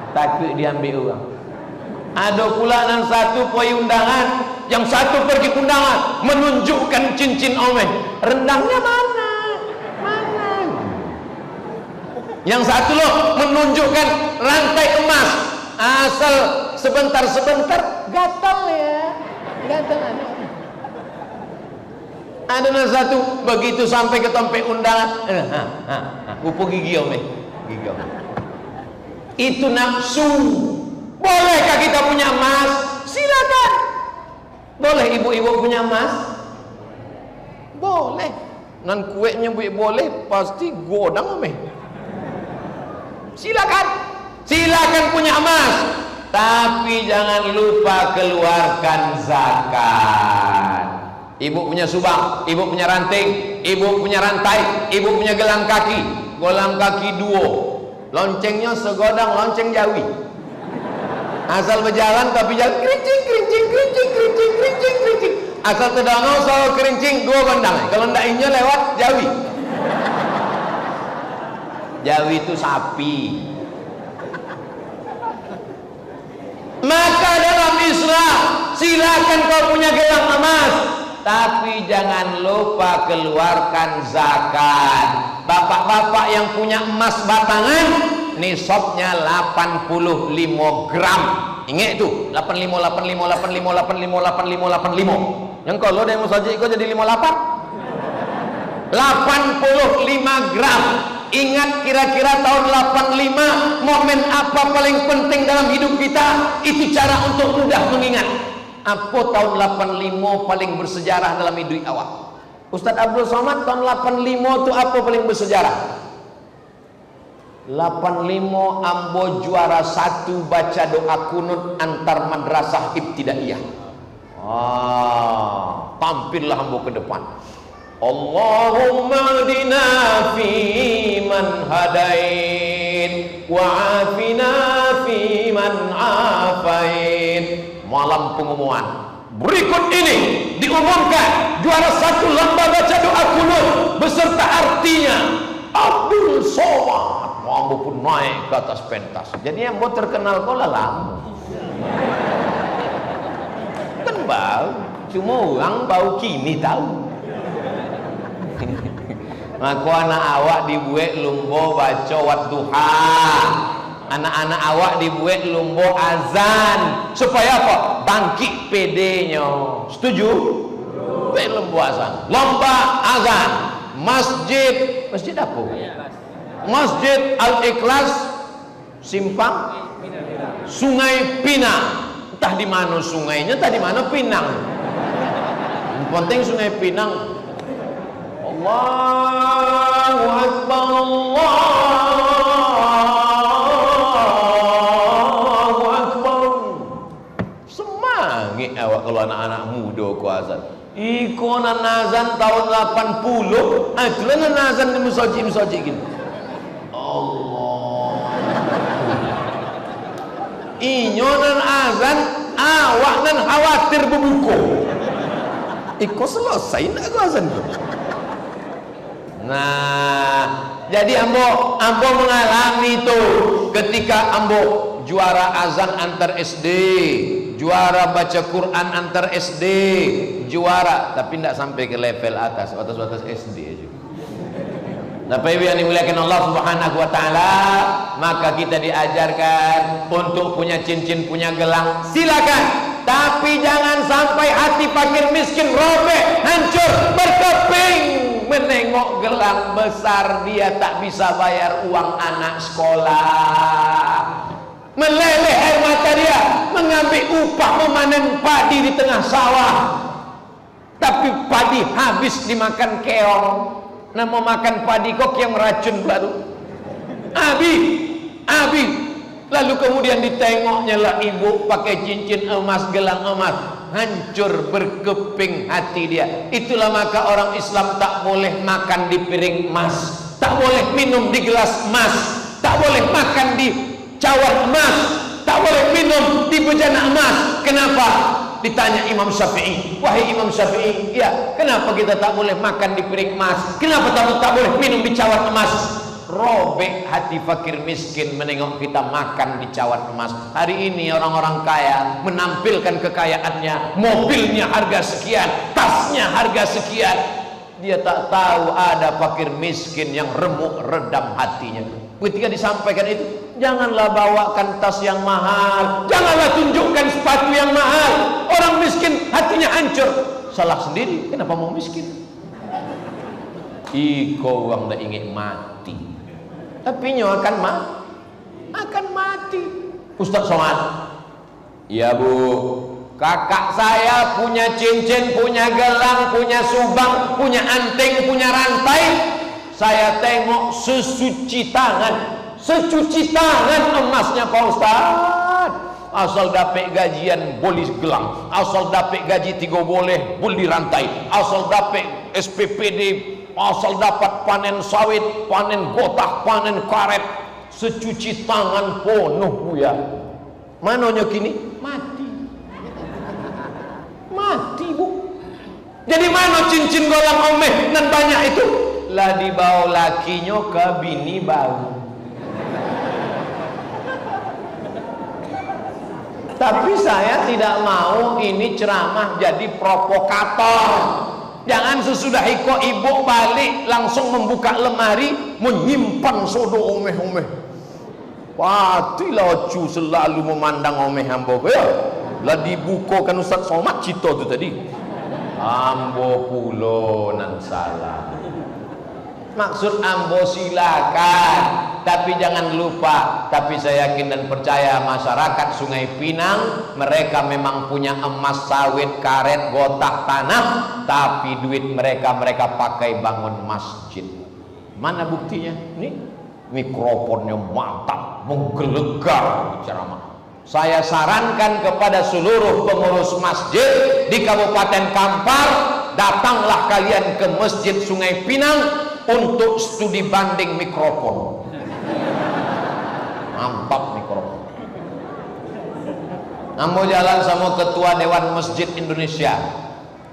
Takut diambil orang. Ada pula yang satu pergi undangan, yang satu pergi undangan menunjukkan cincin ombe. Rendangnya mana? Mana? Yang satu loh menunjukkan rantai emas. Asal sebentar-sebentar gatal ya. Gatal ada. Ada yang satu begitu sampai ke tempat undangan, upo gigi ombe. Gigi ombe. Itu nafsu. Bolehkah kita punya emas? Silakan. Boleh ibu-ibu punya emas? Boleh. Nan kuenya boleh, pasti godang omeh. Silakan. Silakan punya emas. Tapi jangan lupa keluarkan zakat. Ibu punya subang, ibu punya ranting, ibu punya rantai, ibu punya gelang kaki. Gelang kaki duo. Loncengnya segodang lonceng Jawi. Asal berjalan tapi jalan kerincing kerincing kerincing kerincing kerincing kerincing. Asal terdangau selalu kerincing dua gondang. Kalau ndak inya lewat Jawi. Jawi itu sapi. Maka dalam Islam silakan kau punya gelang emas, tapi jangan lupa keluarkan zakat. Bapak-bapak yang punya emas batangan, nisabnya 85 gram. Ingat itu 85 85 85 85 85 85. Yang kalau dia mau saja ikut jadi 58. 85 gram. Ingat kira-kira tahun 85 momen apa paling penting dalam hidup kita? Itu cara untuk mudah mengingat. Apa tahun 85 paling bersejarah dalam hidup awak? Ustadz Abdul Somad, tahun 85 itu apa paling bersejarah? 85 ambo juara 1 baca doa kunut antar madrasah ibtidaiyah. Tampillah ambo ke depan. Allahumma hdina fi man hadain wa afina fi man afain. Malam pengumuman berikut ini diumumkan juara 1 lomba baca doa kunut beserta artinya Abdul Somad. Ambo pun naik ke atas pentas. Jadi yang buat terkenal kau lama kan bau, cuma orang bau kini tahu. Maka anak awak dibuat lumbo baca wadduha, anak-anak awak dibuat lumbo azan, supaya apa? Bangkit PD-nya. Setuju? Buat lumbo azan, lomba azan. Masjid apa? Masjid Al-Ikhlas Simpang Sungai Pinang. Entah di mana sungainya, entah di mana Pinang. Yang penting Sungai Pinang. Allahu Akbar, Allahu Akbar. Semangat awak kalau anak-anak muda ku azan. Iko nazan tahun 80, itulah nazan di masjid gini. Allah. Inyonan azan, awak nan khawatir berbuku. Iko selesai nak azan tu. Nah, jadi ambo mengalami itu ketika ambo juara azan antar SD, juara baca Quran antar SD, juara, tapi tidak sampai ke level atas, batas SD aja. Tapi yang dimuliakan Allah Subhanahu wa taala, maka kita diajarkan untuk punya cincin, punya gelang, silakan. Tapi jangan sampai hati fakir miskin robek, hancur, berkeping. Menengok gelang besar dia tak bisa bayar uang anak sekolah. Meleleh air mata dia mengambil upah memanen padi di tengah sawah, tapi padi habis dimakan keong. Nah, mau makan padi kok yang racun baru abi. Lalu kemudian ditengoknya lah ibu pakai cincin emas, gelang emas, hancur berkeping hati dia. Itulah maka orang Islam tak boleh makan di piring emas, tak boleh minum di gelas emas, tak boleh makan di cawan emas, tak boleh minum di bejana emas. Kenapa? Ditanya Imam Syafi'i, wahai Imam Syafi'i, ya kenapa kita tak boleh makan di piring emas, kenapa tak boleh minum di cawan emas? Robek hati fakir miskin menengok kita makan di cawan emas. Hari ini orang-orang kaya menampilkan kekayaannya, mobilnya harga sekian, tasnya harga sekian. Dia tak tahu ada fakir miskin yang remuk redam hatinya. Ketika disampaikan itu, janganlah bawakan tas yang mahal, janganlah tunjukkan sepatu yang mahal. Orang miskin hatinya hancur. Salah sendiri, kenapa mau miskin? Iko orang dah ingin mati, tapi nyo akan mati. Ustaz Somad, ya bu, kakak saya punya cincin, punya gelang, punya subang, punya anting, punya rantai. Saya tengok secuci tangan emasnya Pak Ustaz. Asal dapat gajian boleh gelang, asal dapat gaji 3 boleh beli rantai, asal dapat SPPD, asal dapat panen sawit, panen gotah, panen karet, secuci tangan penuh buya. Mananya kini? Mati bu. Jadi mana cincin golang omeh nan banyak itu? Lah dibawa lakinya ke bini baru. Tapi saya tidak mau ini ceramah jadi provokator. Jangan sesudah ibu balik langsung membuka lemari menyimpan sodo omeh-omeh. Patilah cu selalu memandang omeh ambo ya. Lah dibuka kan Ustaz Somad cita tu tadi. Ambo pulo nan salah. Maksud ambo silakan, tapi jangan lupa. Tapi saya yakin dan percaya masyarakat Sungai Pinang mereka memang punya emas, sawit, karet, gotah, tanah, tapi duit mereka pakai bangun masjid. Mana buktinya? Nih mikrofonnya mantap, menggelegar ceramah. Saya sarankan kepada seluruh pengurus masjid di Kabupaten Kampar, datanglah kalian ke Masjid Sungai Pinang untuk studi banding mikrofon. Mantap mikrofon. Ambo jalan sama Ketua Dewan Masjid Indonesia,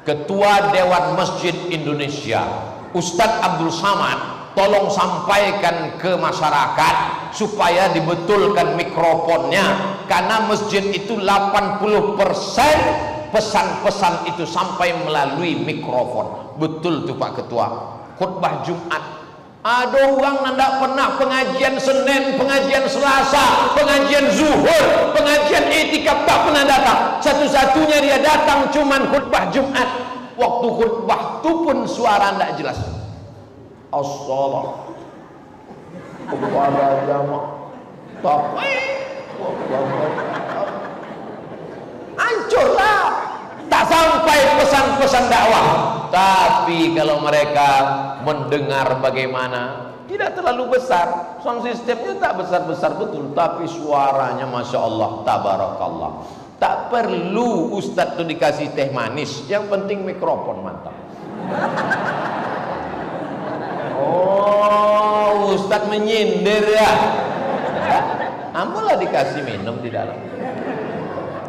Ketua Dewan Masjid Indonesia, Ustadz Abdul Samad, tolong sampaikan ke masyarakat supaya dibetulkan mikrofonnya, karena masjid itu 80% pesan-pesan itu sampai melalui mikrofon. Betul tuh Pak Ketua. khutbah Jumat. Ada orang ndak pernah pengajian Senin, pengajian Selasa, pengajian Zuhur, pengajian I'tikaf, tak pernah datang. Satu-satunya dia datang cuman khutbah Jumat. Waktu khutbah itu pun suara ndak jelas. As-salat kepada jamaah hancurlah, tak sampai pesan-pesan dakwah. Tapi kalau mereka mendengar bagaimana, tidak terlalu besar, sound sistemnya tak besar-besar betul, tapi suaranya Masya Allah, tabarakallah. Tak perlu ustadz tuh dikasih teh manis, yang penting mikrofon mantap. Oh, ustadz menyindir ya, ambillah dikasih minum di dalam.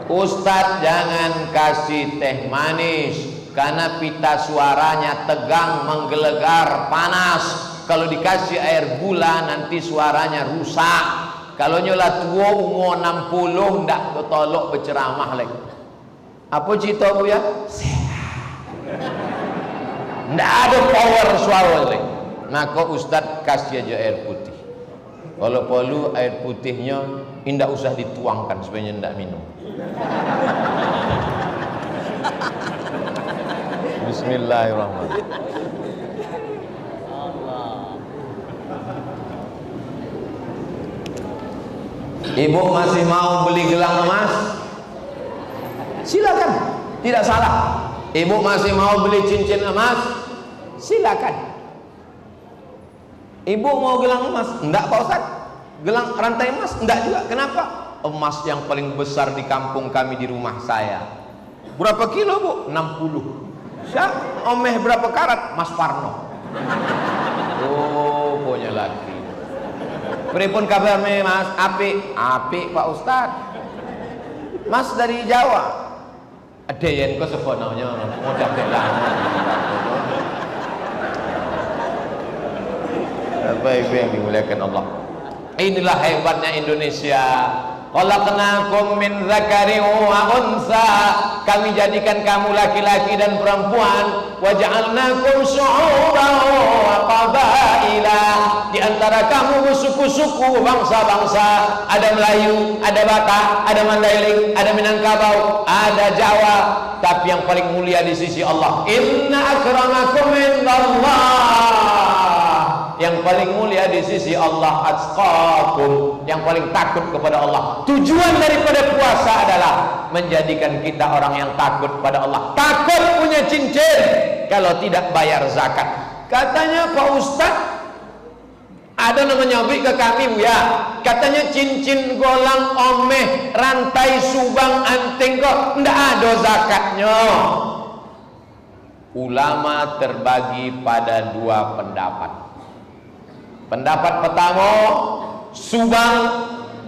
Ustadz jangan kasih teh manis, karena pita suaranya tegang, menggelegar, panas. Kalau dikasih air gula nanti suaranya rusak. Kalau nyola tua umur 60 ndak ketolok berceramah lagi. Apa cerita bu ya? Ndak ada power suara lagi. Maka ustadz kasih aja air putih. Kalau perlu air putihnya indah usah dituangkan supaya ndak minum. Bismillahirrahmanirrahim. Ibu masih mau beli gelang emas? Silakan, tidak salah. Ibu masih mau beli cincin emas? Silakan. Ibu mau gelang emas? Enggak Pak Ustaz. Gelang rantai emas? Enggak juga. Kenapa? Emas yang paling besar di kampung kami, di rumah saya. Berapa kilo bu? 60. Siap? Omeh berapa karat? Mas Parno. Oh, punya lagi. Pripun kabar mas? Apik. Apik Pak Ustaz. Mas dari Jawa. Ada yang kau sebut namanya mudah belang. Baik yang dimuliakan Allah. Inilah hebatnya Indonesia. Khalaqnakum min dzakarin wa unsa. Kami jadikan kamu laki-laki dan perempuan. Wa ja'alnakum syu'uban wa qabaila. Di antara kamu suku-suku, bangsa-bangsa. Ada Melayu, ada Batak, ada Mandailing, ada Minangkabau, ada Jawa. Tapi yang paling mulia di sisi Allah, inna akramakum indallah. Yang paling mulia di sisi Allah atqakum, yang paling takut kepada Allah. Tujuan daripada puasa adalah menjadikan kita orang yang takut pada Allah. Takut punya cincin kalau tidak bayar zakat. Katanya Pak Ustaz, ada namanya beri ke kami bu ya. Katanya cincin golang omeh, rantai subang anting kok ndak ada zakatnya. Ulama terbagi pada dua pendapat. Pendapat pertama, subang,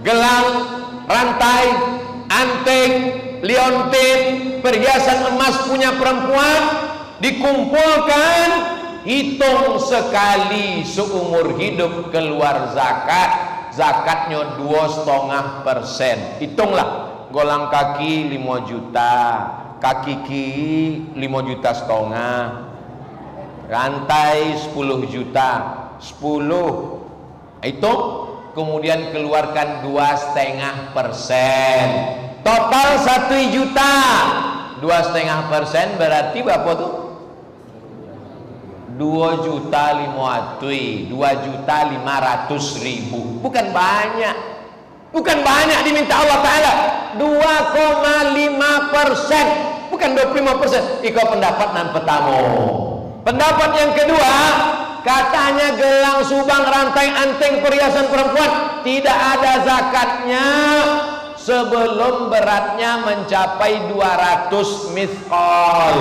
gelang, rantai, anting, liontin, perhiasan emas punya perempuan dikumpulkan, hitung sekali seumur hidup keluar zakat. Zakatnya 2,5%. Hitunglah, golang kaki 5 juta, kaki kiri 5,5 juta, rantai 10 juta. 10 itu kemudian keluarkan 2,5%, total 1 juta. 2,5% berarti berapa tuh? 2,500.000. Bukan banyak, bukan banyak diminta Allah Ta'ala. 2,5%, bukan 25%. Itu pendapat yang pertama. Pendapat yang kedua, katanya gelang, subang, rantai, anting, perhiasan perempuan tidak ada zakatnya sebelum beratnya mencapai 200 mithqal.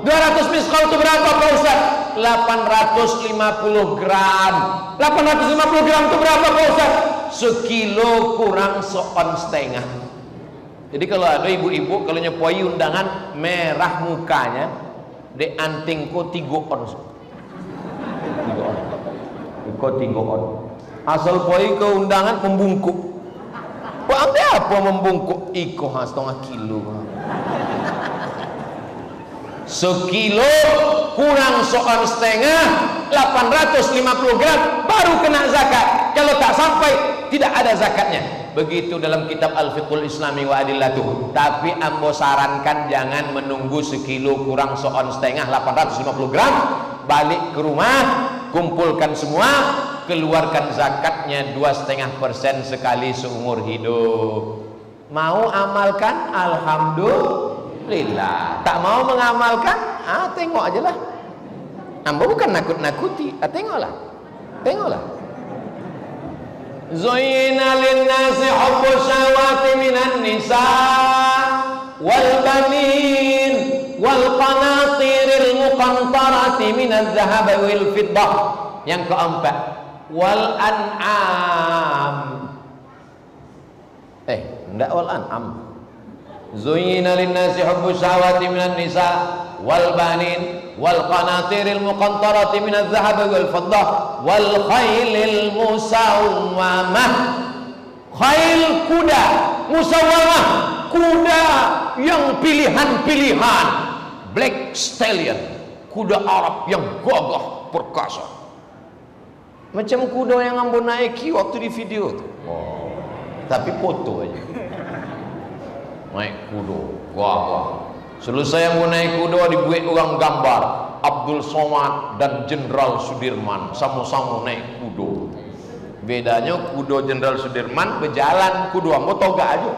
200 mithqal itu berapa Pak Ustaz? 850 gram. 850 gram itu berapa Pak Ustaz? Sekilo kurang seon setengah. Jadi kalau ada ibu-ibu kalau nyepoi undangan merah mukanya, de antingku 3 ons. 3 on. Asal poi ke undangan membungkuk. Kok anda apa membungkuk? Iko 1,5 kilo. Sekilo kurang seon setengah 850 gram baru kena zakat. Kalau tak sampai tidak ada zakatnya. Begitu dalam kitab Al-Fiqhul Islami wa Adillatuh. Tapi ambo sarankan jangan menunggu sekilo kurang seon setengah 850 gram. Balik ke rumah, kumpulkan semua, keluarkan zakatnya 2,5% sekali seumur hidup. Mau amalkan? Alhamdulillah. Tak mau mengamalkan? Tengok aja lah. Ambo bukan nakut-nakuti. Tengoklah. Zuyyina lin-nasi hubbu syahawati minan nisa wal banin wal qanatiril muqantarati minadz zahabi wal fiddah. Yang keempat, wal an'am. Enggak wal an'am. Zuyyina lin-nasi hubbu syahawati minan nisa wal banin wal qanatiril muqantarati minadz zahabi wal fiddah wal khailil musawwamah. Khail kuda, musawwamah kuda yang pilihan-pilihan, black stallion, kuda Arab yang gagah perkasa. Macam kuda yang ambo naiki waktu di video tuh. Tapi foto aja. Naik kuda gagah. Selesai yang naik kuda dibuat orang gambar Abdul Somad dan Jenderal Sudirman sama-sama naik kuda. Bedanya kuda Jenderal Sudirman berjalan, kuda ambo toga aja.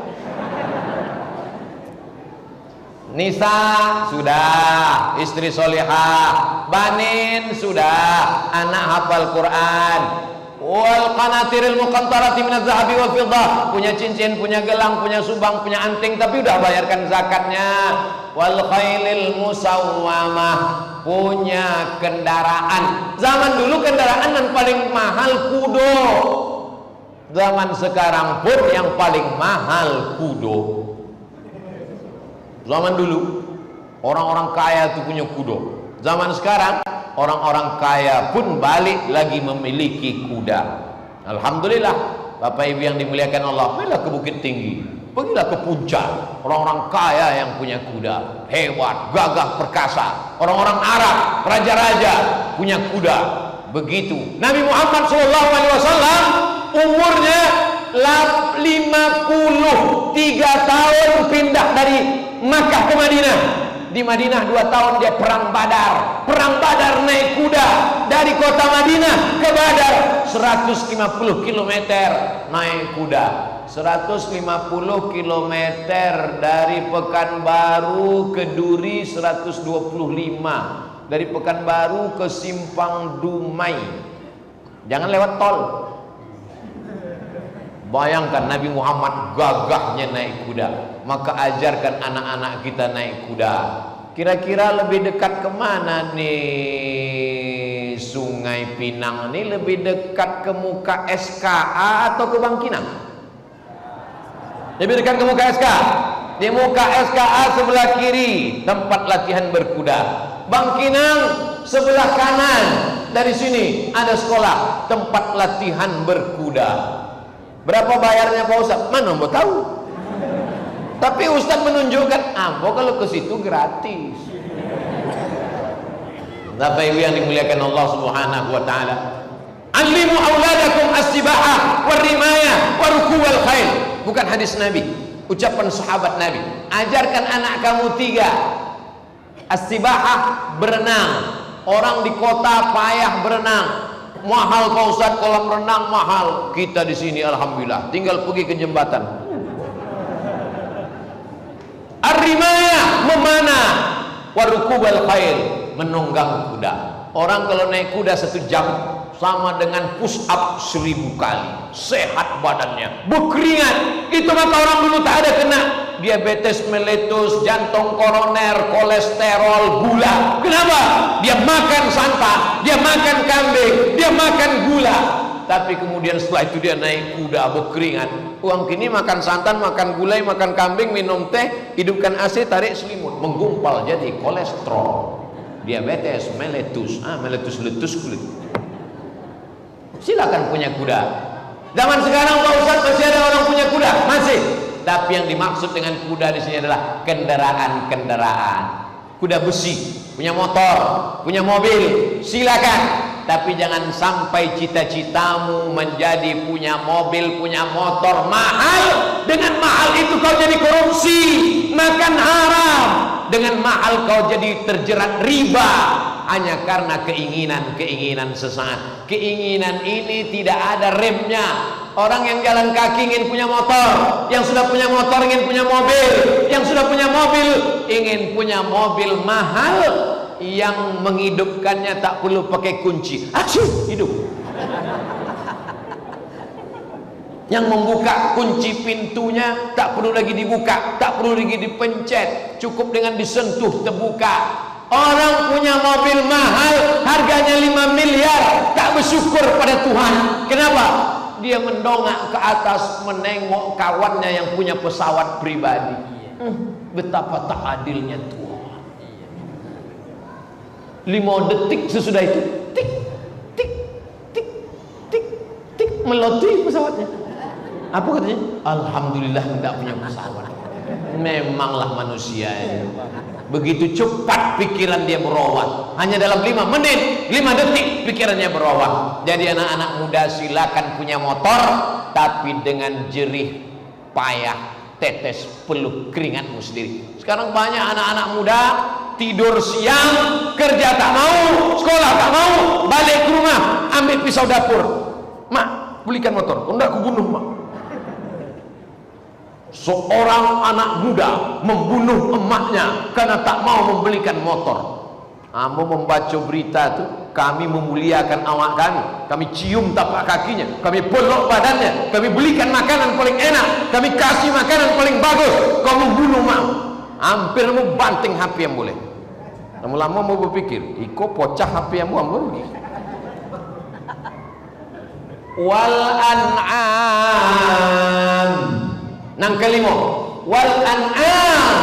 Nisa sudah, istri solihah. Banin sudah, anak hafal Quran. Wal qanatiril muqantarati minadz zahabi wal fiddah, punya cincin, punya gelang, punya subang, punya anting, tapi udah bayarkan zakatnya. Wal khailil musawwamah, punya kendaraan. Zaman dulu kendaraan yang paling mahal kudo. Zaman sekarang pun yang paling mahal kudo. Zaman dulu orang-orang kaya itu punya kudo. Zaman sekarang orang-orang kaya pun balik lagi memiliki kuda. Alhamdulillah, Bapak Ibu yang dimuliakan Allah, pergilah ke Bukit Tinggi, pergilah ke puncak. Orang-orang kaya yang punya kuda, hebat, gagah, perkasa. Orang-orang Arab, raja-raja punya kuda. Begitu. Nabi Muhammad SAW umurnya 53 tahun pindah dari Makkah ke Madinah. Di Madinah 2 tahun dia perang Badar. Perang Badar naik kuda dari kota Madinah ke Badar 150 km naik kuda. 150 km dari Pekanbaru ke Duri 125. Dari Pekanbaru ke Simpang Dumai. Jangan lewat tol. Bayangkan Nabi Muhammad gagahnya naik kuda. Maka ajarkan anak-anak kita naik kuda. Kira-kira lebih dekat kemana nih Sungai Pinang ini? Lebih dekat ke muka SKA atau ke Bangkinang? Lebih dekat ke muka SKA. Di muka SKA sebelah kiri tempat latihan berkuda. Bangkinang sebelah kanan. Dari sini ada sekolah tempat latihan berkuda. Berapa bayarnya Pak Ustaz? Mana mau tahu? Tapi Ustaz menunjukkan, ambo kalau ke situ gratis. Bapak Ibu yang dimuliakan Allah Subhanahu wa taala. Alimu auladakum as-sibahah war-rimayah wa rukubal khail. Bukan hadis Nabi, ucapan sahabat Nabi. Ajarkan anak kamu 3. As-sibahah, berenang. Orang di kota payah berenang. Mahal Pak Ustaz, kolam renang mahal. Kita di sini alhamdulillah tinggal pergi ke jembatan. Ar-rimayah, memanah. Warukubal khail, menunggang kuda. Orang kalau naik kuda 1 jam sama dengan push up 1000 kali. Sehat badannya, berkeringat. Itu maka orang dulu tak ada kena diabetes meletus, jantung koroner, kolesterol, gula. Kenapa? Dia makan santan, dia makan kambing, dia makan gula. Tapi kemudian setelah itu dia naik kuda berkeringat. Uang kini makan santan, makan gulai, makan kambing, minum teh, hidupkan AC, tarik selimut, menggumpal jadi kolesterol, diabetes, meletus, meletus-letus kulit. Silakan punya kuda. Zaman sekarang Pak Ustaz masih ada orang punya kuda? Masih. Tapi yang dimaksud dengan kuda di sini adalah kendaraan-kendaraan. Kuda besi, punya motor, punya mobil, silakan. Tapi jangan sampai cita-citamu menjadi punya mobil, punya motor mahal. Dengan mahal itu kau jadi korupsi, makan haram. Dengan mahal kau jadi terjerat riba, hanya karena keinginan sesaat. Keinginan ini tidak ada remnya. Orang yang jalan kaki ingin punya motor, yang sudah punya motor ingin punya mobil, yang sudah punya mobil ingin punya mobil mahal, yang menghidupkannya tak perlu pakai kunci. Asyik hidup. Yang membuka kunci pintunya tak perlu lagi dibuka, tak perlu lagi dipencet, cukup dengan disentuh terbuka. Orang punya mobil mahal, harganya 5 miliar, tak bersyukur pada Tuhan. Kenapa? Dia mendongak ke atas menengok kawannya yang punya pesawat pribadi. Betapa tak adilnya Tuhan. 5 detik sesudah itu, tik tik tik tik tik, meloti pesawatnya. Apa katanya? Alhamdulillah tidak punya pesawat. Memanglah manusia ini. Begitu cepat pikiran dia berobat. Hanya dalam 5 menit, 5 detik pikirannya berobat. Jadi anak-anak muda silakan punya motor, tapi dengan jerih payah, tetes peluh keringatmu sendiri. Sekarang banyak anak-anak muda tidur siang, kerja tak mau, sekolah tak mau, balik ke rumah ambil pisau dapur. Mak, belikan motor. Enggak, aku bunuh mak. Seorang anak muda membunuh emaknya karena tak mau membelikan motor. Kamu membaca berita tuh, kami memuliakan awak kami cium tapak kakinya, kami peluk badannya, kami belikan makanan paling enak, kami kasih makanan paling bagus. Kau membunuh mak, hampir mau banting HP yang boleh. Lama-lama mau berpikir, iko pocah HP yang mau rugi. Wal an'am. Nang kelima, wal an'am,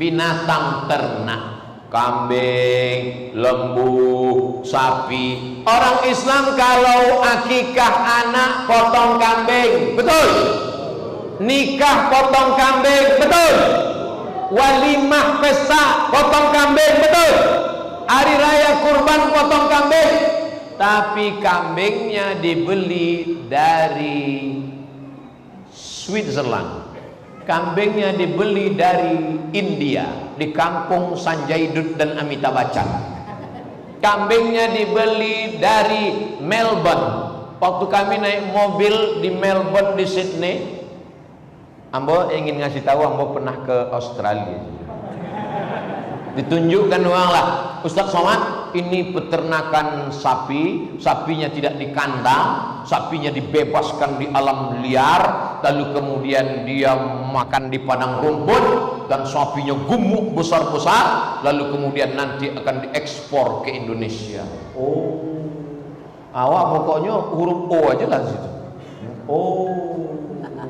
binatang ternak, kambing, lembu, sapi. Orang Islam kalau akikah anak potong kambing, betul? Nikah potong kambing, betul? Walimah pesta potong kambing, betul? Hari raya kurban potong kambing. Tapi kambingnya dibeli dari Switzerland, kambingnya dibeli dari India, di kampung Sanjay Dutt dan Amitabh Bachchan. Kambingnya dibeli dari Melbourne. Waktu kami naik mobil di Melbourne, di Sydney, ambo ingin ngasih tahu ambo pernah ke Australia. Ditunjukkan uang lah, Ustaz Somad, ini peternakan sapi, sapinya tidak di kandang, sapinya dibebaskan di alam liar, lalu kemudian dia makan di padang rumput, dan sapinya gemuk besar-besar, lalu kemudian nanti akan diekspor ke Indonesia. Oh, awak pokoknya huruf O aja lah situ. Oh,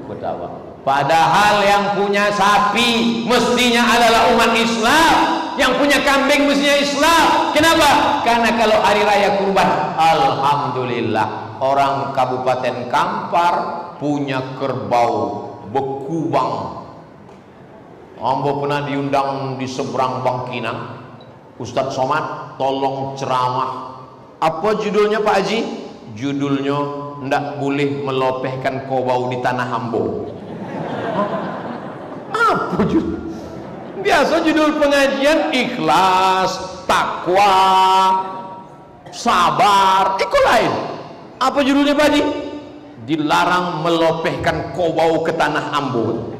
betapa. Padahal yang punya sapi mestinya adalah umat Islam, yang punya kambing mestinya Islam. Kenapa? Karena kalau hari raya kurban, alhamdulillah, orang Kabupaten Kampar punya kerbau bekubang. Ambo pernah diundang di seberang Bangkinang. Ustadz Somad, tolong ceramah. Apa judulnya Pak Haji? Judulnya, ndak boleh melopehkan kobau di tanah Ambo. Apa judul? Biasa judul pengajian ikhlas, takwa, sabar, itu lain. Apa judulnya Pak Haji? Dilarang melopehkan kobau ke tanah Ambo.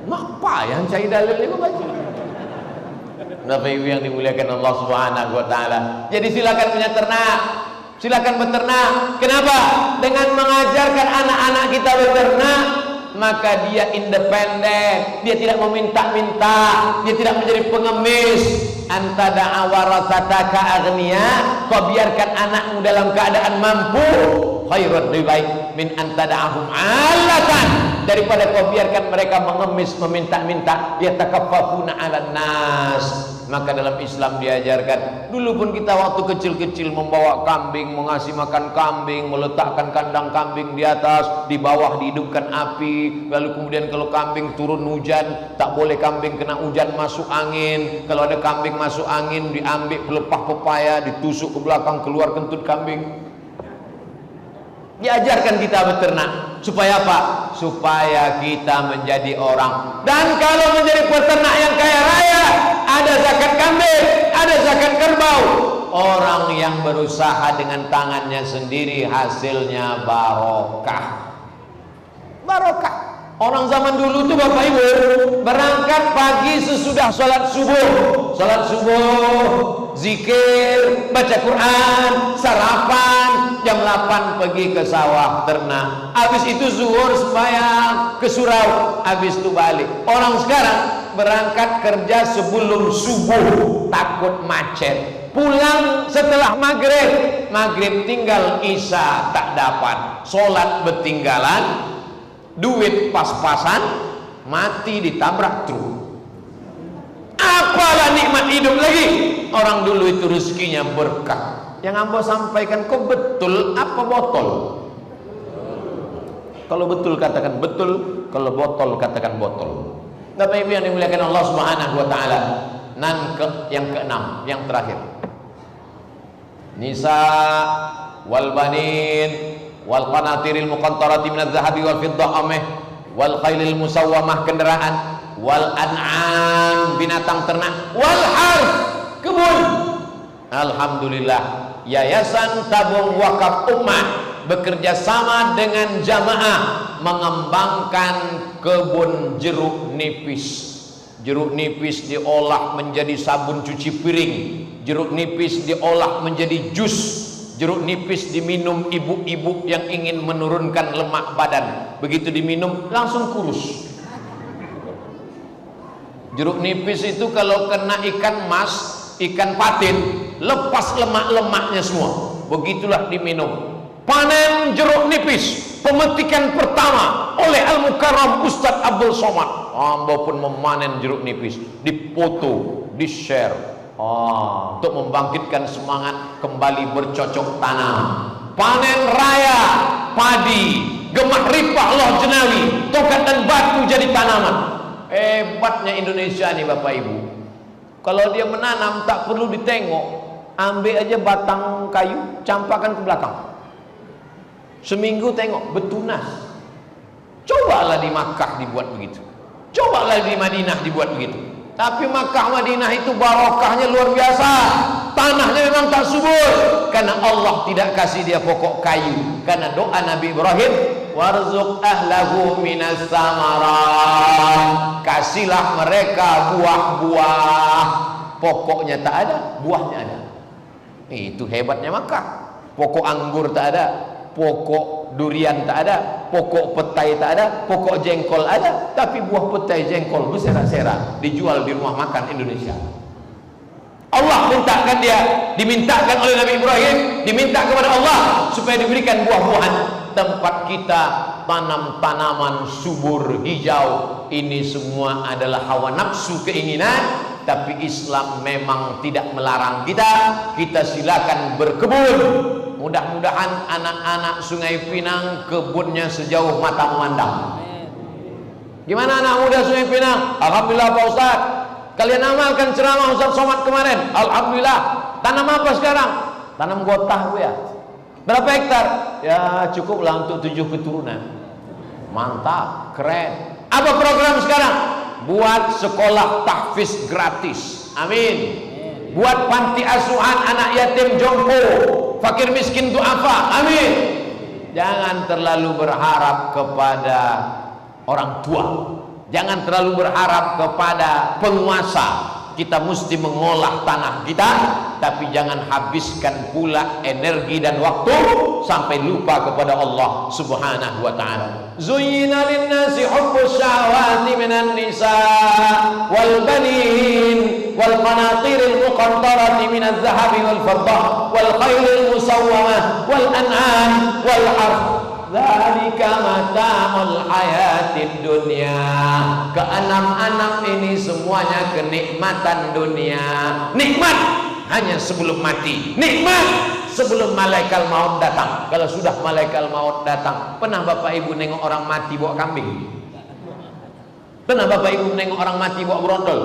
Apa yang cari dalilnya Pak Haji? Bapak Ibu yang dimuliakan Allah Subhanahu wa taala. Jadi silakan punya ternak, silakan beternak. Kenapa? Dengan mengajarkan anak-anak kita beternak, maka dia independen, dia tidak meminta-minta, dia tidak menjadi pengemis. Anta da'a warasataka aghnia, kau biarkan anakmu dalam keadaan mampu, khairun, lebih baik min anta da'ahum alatan, daripada kau biarkan mereka mengemis meminta-minta, yatakaffafuna 'alan nas. Maka dalam Islam diajarkan, dulu pun kita waktu kecil-kecil membawa kambing, mengasih makan kambing, meletakkan kandang kambing di atas, di bawah dihidupkan api, lalu kemudian kalau kambing turun hujan, tak boleh kambing kena hujan masuk angin. Kalau ada kambing masuk angin, diambil pelepah pepaya, ditusuk ke belakang, keluar kentut kambing. Diajarkan kita beternak supaya apa? Supaya kita menjadi orang. Dan kalau menjadi peternak yang kaya raya, ada zakat kambing, ada zakat kerbau. Orang yang berusaha dengan tangannya sendiri, hasilnya barokah. Barokah. Orang zaman dulu tuh Bapak Ibu berangkat pagi sesudah sholat subuh. Sholat subuh, zikir, baca Quran, sarapan, jam 8 pergi ke sawah ternak. Habis itu zuhur sembahyang ke surau, habis itu balik. Orang sekarang berangkat kerja sebelum subuh, takut macet. Pulang setelah maghrib, maghrib tinggal isya tak dapat, sholat bertinggalan, duit pas-pasan, mati ditabrak truk. Apalah nikmat hidup lagi. Orang dulu itu rezekinya berkah. Yang ambo sampaikan, kok betul apa botol? Kalau betul katakan betul, kalau botol katakan botol. Bapak Ibu yang dimuliakan Allah Subhanahu wa taala. Yang keenam, yang terakhir. Nisa wal banin wal qanatiril muqantarati minadz zahabi wal fiddah ameh wal khailil musawwamah kendaraan wal an'am binatang ternak wal harf kebun. Alhamdulillah, Yayasan Tabung Wakaf Ummah bekerja sama dengan jamaah mengembangkan kebun jeruk nipis. Jeruk nipis diolah menjadi sabun cuci piring, jeruk nipis diolah menjadi jus, jeruk nipis diminum ibu-ibu yang ingin menurunkan lemak badan. Begitu diminum langsung kurus. Jeruk nipis itu kalau kena ikan mas, ikan patin, lepas lemak-lemaknya semua. Begitulah diminum. Panen jeruk nipis, pemetikan pertama oleh Al-Mukarram Ustadz Abdul Somad. Hamba pun memanen jeruk nipis, difoto, di-share, untuk membangkitkan semangat kembali bercocok tanam. Panen raya padi, gemah ripah loh jenawi, tokat dan batu jadi tanaman. Hebatnya Indonesia nih Bapak Ibu. Kalau dia menanam tak perlu ditengok, ambil aja batang kayu, campakkan ke belakang. Seminggu tengok betunas. Cobalah di Makkah dibuat begitu, cobalah di Madinah dibuat begitu. Tapi Makkah Madinah itu barokahnya luar biasa. Tanahnya memang tak subur karena Allah tidak kasih dia pokok kayu. Karena doa Nabi Ibrahim, warzuq ahlahu minas samarat, kasihlah mereka buah-buah. Pokoknya tak ada, buahnya ada. Itu hebatnya Makkah. Pokok anggur tak ada, pokok durian tak ada, pokok petai tak ada, pokok jengkol ada, tapi buah petai jengkol bersera-sera dijual di rumah makan Indonesia. Allah mintakan dia, dimintakan oleh Nabi Ibrahim, diminta kepada Allah supaya diberikan buah-buahan. Tempat kita tanam tanaman subur hijau, ini semua adalah hawa nafsu keinginan. Tapi Islam memang tidak melarang kita, kita silakan berkebun. Mudah-mudahan anak-anak Sungai Pinang kebunnya sejauh mata memandang. Gimana anak muda Sungai Pinang? Alhamdulillah Pak Ustaz. Kalian amalkan ceramah Ustaz Somad kemarin. Alhamdulillah. Tanam apa sekarang? Tanam gotah Bu ya. Berapa hektar? Ya cukuplah untuk 7 keturunan. Mantap, keren. Apa program sekarang? Buat sekolah tahfiz gratis. Amin. Buat panti asuhan anak yatim jompo, fakir miskin duafa. Amin. Jangan terlalu berharap kepada orang tua, jangan terlalu berharap kepada penguasa. Kita mesti mengolah tanah kita, tapi jangan habiskan pula energi dan waktu sampai lupa kepada Allah Subhanahu wa taala. Zuyyina lin-nasi hubbus syahawati minan nisa wal banin wal qanatiril muqantarati minadz zahabi wal fiddah wal khailil musawwamah wal an'am wal harth. dzalika mata'ul hayatid dunya. Keenam-enam ini semuanya kenikmatan dunia. Nikmat hanya sebelum mati, nikmat sebelum malaikat maut datang. Kalau sudah malaikat maut datang, pernah Bapak Ibu nengok orang mati bawa kambing? Pernah Bapak Ibu nengok orang mati bawa berondol?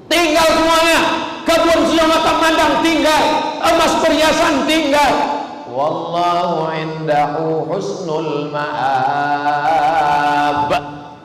Tinggal semuanya. Kebun sudah matang mandang tinggal, emas perhiasan tinggal. Wallahu indahu husnul ma'ab.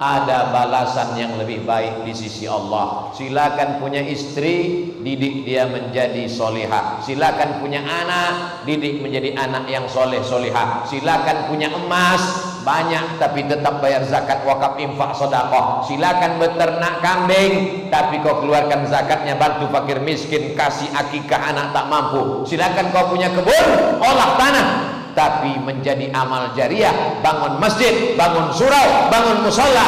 Ada balasan yang lebih baik di sisi Allah. Silakan punya istri, didik dia menjadi solihah. Silakan punya anak, didik menjadi anak yang soleh solihah. Silakan punya emas banyak tapi tetap bayar zakat, wakaf, infak, sedekah. Silakan beternak kambing tapi kau keluarkan zakatnya, bantu fakir miskin, kasih akikah anak tak mampu. Silakan kau punya kebun, olah tanah tapi menjadi amal jariah, bangun masjid, bangun surau, bangun mushola,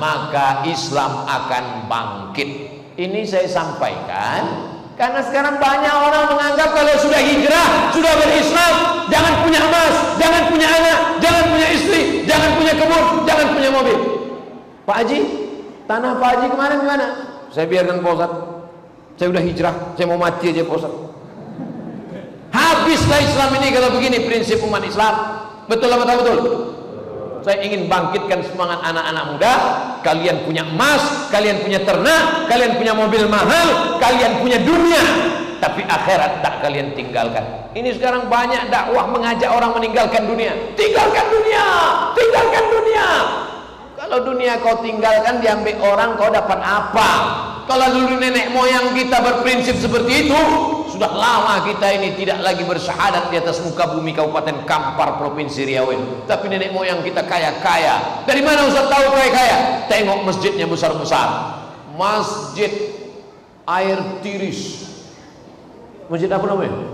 maka Islam akan bangkit. Ini saya sampaikan karena sekarang banyak orang menganggap kalau sudah hijrah, sudah berislam, jangan punya emas, jangan punya anak, jangan punya istri, jangan punya kebun, jangan punya mobil. Pak Haji, tanah Pak Haji kemarin gimana? Saya biarkan Pak Ustaz, saya udah hijrah, saya mau mati aja Pak Ustaz. Habislah Islam ini kalau begini prinsip umat Islam. Betul apa tak betul? Saya ingin bangkitkan semangat anak-anak muda. Kalian punya emas, kalian punya ternak, kalian punya mobil mahal, kalian punya dunia, tapi akhirat tak kalian tinggalkan. Ini sekarang banyak dakwah mengajak orang meninggalkan dunia. Tinggalkan dunia, tinggalkan dunia. Kalau dunia kau tinggalkan, diambil orang, kau dapat apa? Kalau dulu nenek moyang kita berprinsip seperti itu, sudah lama kita ini tidak lagi bersyahadat di atas muka bumi Kabupaten Kampar Provinsi Riau ini. Tapi nenek moyang kita kaya-kaya. Dari mana Ustaz tahu kaya-kaya? Tengok masjidnya besar-besar. Masjid Air Tiris. Masjid apa namanya?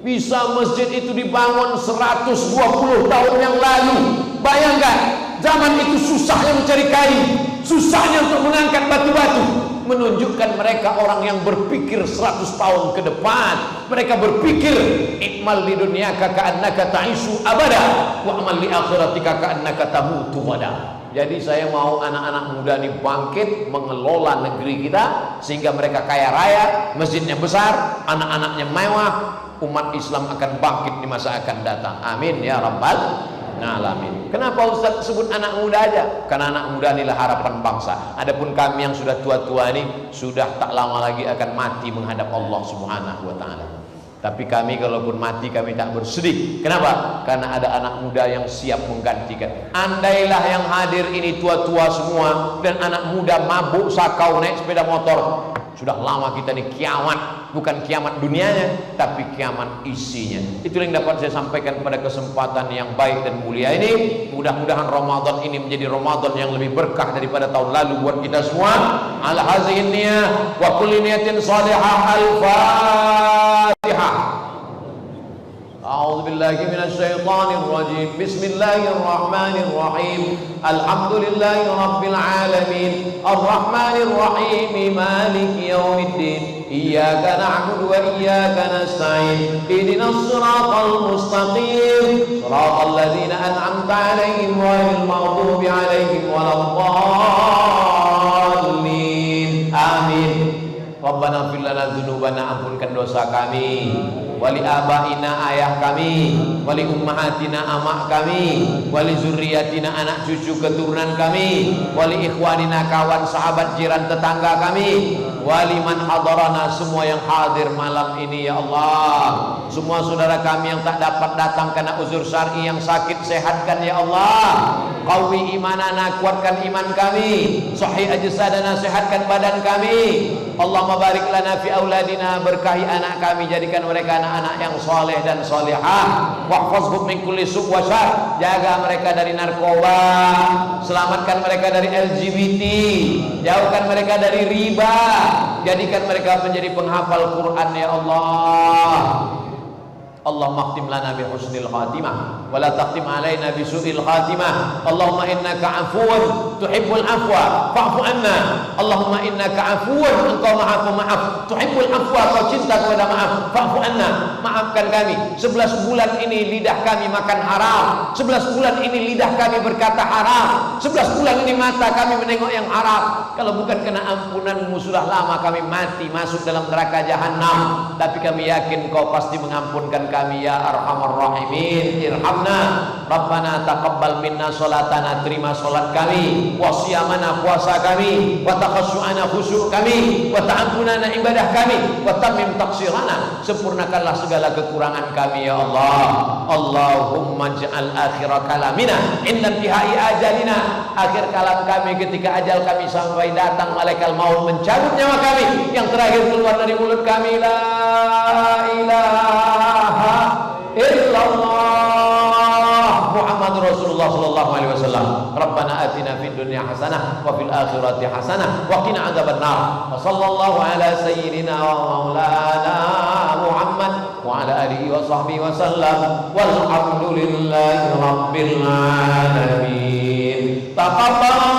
Bisa masjid itu dibangun 120 tahun yang lalu. Bayangkan, zaman itu susahnya mencari kayu, susahnya untuk mengangkat batu-batu. Menunjukkan mereka orang yang berpikir 100 tahun ke depan. Mereka berpikir, ikmal di dunia ka'annaka ta'isu abada wa amal li akhiratika ka'annaka tamutu ghadan. Jadi saya mau anak-anak muda ini bangkit mengelola negeri kita sehingga mereka kaya raya, masjidnya besar, anak-anaknya mewah, umat Islam akan bangkit di masa akan datang. Amin ya rabbal alamin. Kenapa Ustaz sebut anak muda aja? Karena anak muda inilah harapan bangsa. Adapun kami yang sudah tua-tua ini sudah tak lama lagi akan mati menghadap Allah Subhanahu wa taala. Tapi kami kalaupun mati kami tak bersedih. Kenapa? Karena ada anak muda yang siap menggantikan. Andailah yang hadir ini tua-tua semua dan anak muda mabuk sakau naik sepeda motor, sudah lama kita ini kiamat. Bukan kiamat dunianya, tapi kiamat isinya. Itulah yang dapat saya sampaikan pada kesempatan yang baik dan mulia ini. Mudah-mudahan Ramadan ini menjadi Ramadan yang lebih berkah daripada tahun lalu buat kita semua. Ala hazihi niyah wa kulli niyatin salihah. Al-Fatihah. A'udzu billahi minasyaitonir rajim. Bismillahirrahmanirrahim. Alhamdulillahi rabbil alamin. Arrahmanir rahim. Maliki yaumiddin. Iyyaka na'budu wa iyyaka nasta'in. Ihdinas siratal mustaqim. Shiratal ladzina an'amta 'alaihim ghairil maghdubi 'alaihim waladdallin. Amin. Rabbana fir lana dzunubana, ampunkan dosa kami, wali abaina ayah kami, wali ummahatina amak kami, wali zurriyatina anak cucu keturunan kami, wali ikhwanina kawan sahabat jiran tetangga kami, wali man hadarana, semua yang hadir malam ini ya Allah. Semua saudara kami yang tak dapat datang karena uzur syar'i, yang sakit sehatkan ya Allah. Qawi imanana, kuatkan iman kami. Sahih ajsadana, sehatkan badan kami. Allahumma barik lana fi auladina, berkahi anak kami, jadikan mereka anak-anak yang soleh dan solehah. Wahfazhum min kulli su' wa syarr, jaga mereka dari narkoba, selamatkan mereka dari LGBT, jauhkan mereka dari riba, jadikan mereka menjadi penghafal Quran ya Allah. Allahumma khtim lana bi husnil khatimah wa la takhtim alaina bi su'il khatimah. Allahumma innaka afuwun tuhibbul afwa fa'fu anna. Allahumma innaka afuwun, engkau maha pemaaf, tuhibbul afwa, kau cinta kepada maaf, fa'fu anna, maafkan kami. 11 bulan ini lidah kami makan haram, 11 bulan ini lidah kami berkata haram, 11 bulan ini mata kami menengok yang haram. Kalau bukan kena ampunanmu sudah lama kami mati masuk dalam neraka jahanam. Tapi kami yakin kau pasti mengampunkan kami ya arhamar rahimin. Irhamna Rabbana taqabbal minna sholatana, terima sholat kami, wa siyamana, puasa kami, wa takhassu'ana, khusyuk kami, wa ta'ampunana, ibadah kami, wa tamim taqsirana, sempurnakanlah segala kekurangan kami ya Allah. Allahumma ja'al akhira kalamina inda intihai ajalina, akhir kalam kami ketika ajal kami sampai datang malaikat maut mencabut nyawa kami, yang terakhir keluar dari mulut kami la ilaha illallah Muhammadur Rasulullah sallallahu alaihi wasallam. Rabbana atina fid dunya hasanah wa fil akhirati hasanah wa qina adzabannar. Wa sallallahu ala sayyidina wa maulana Muhammad wa ala alihi wa sahbihi wa sallam. Walhamdulillahi rabbil alamin. Taqabbal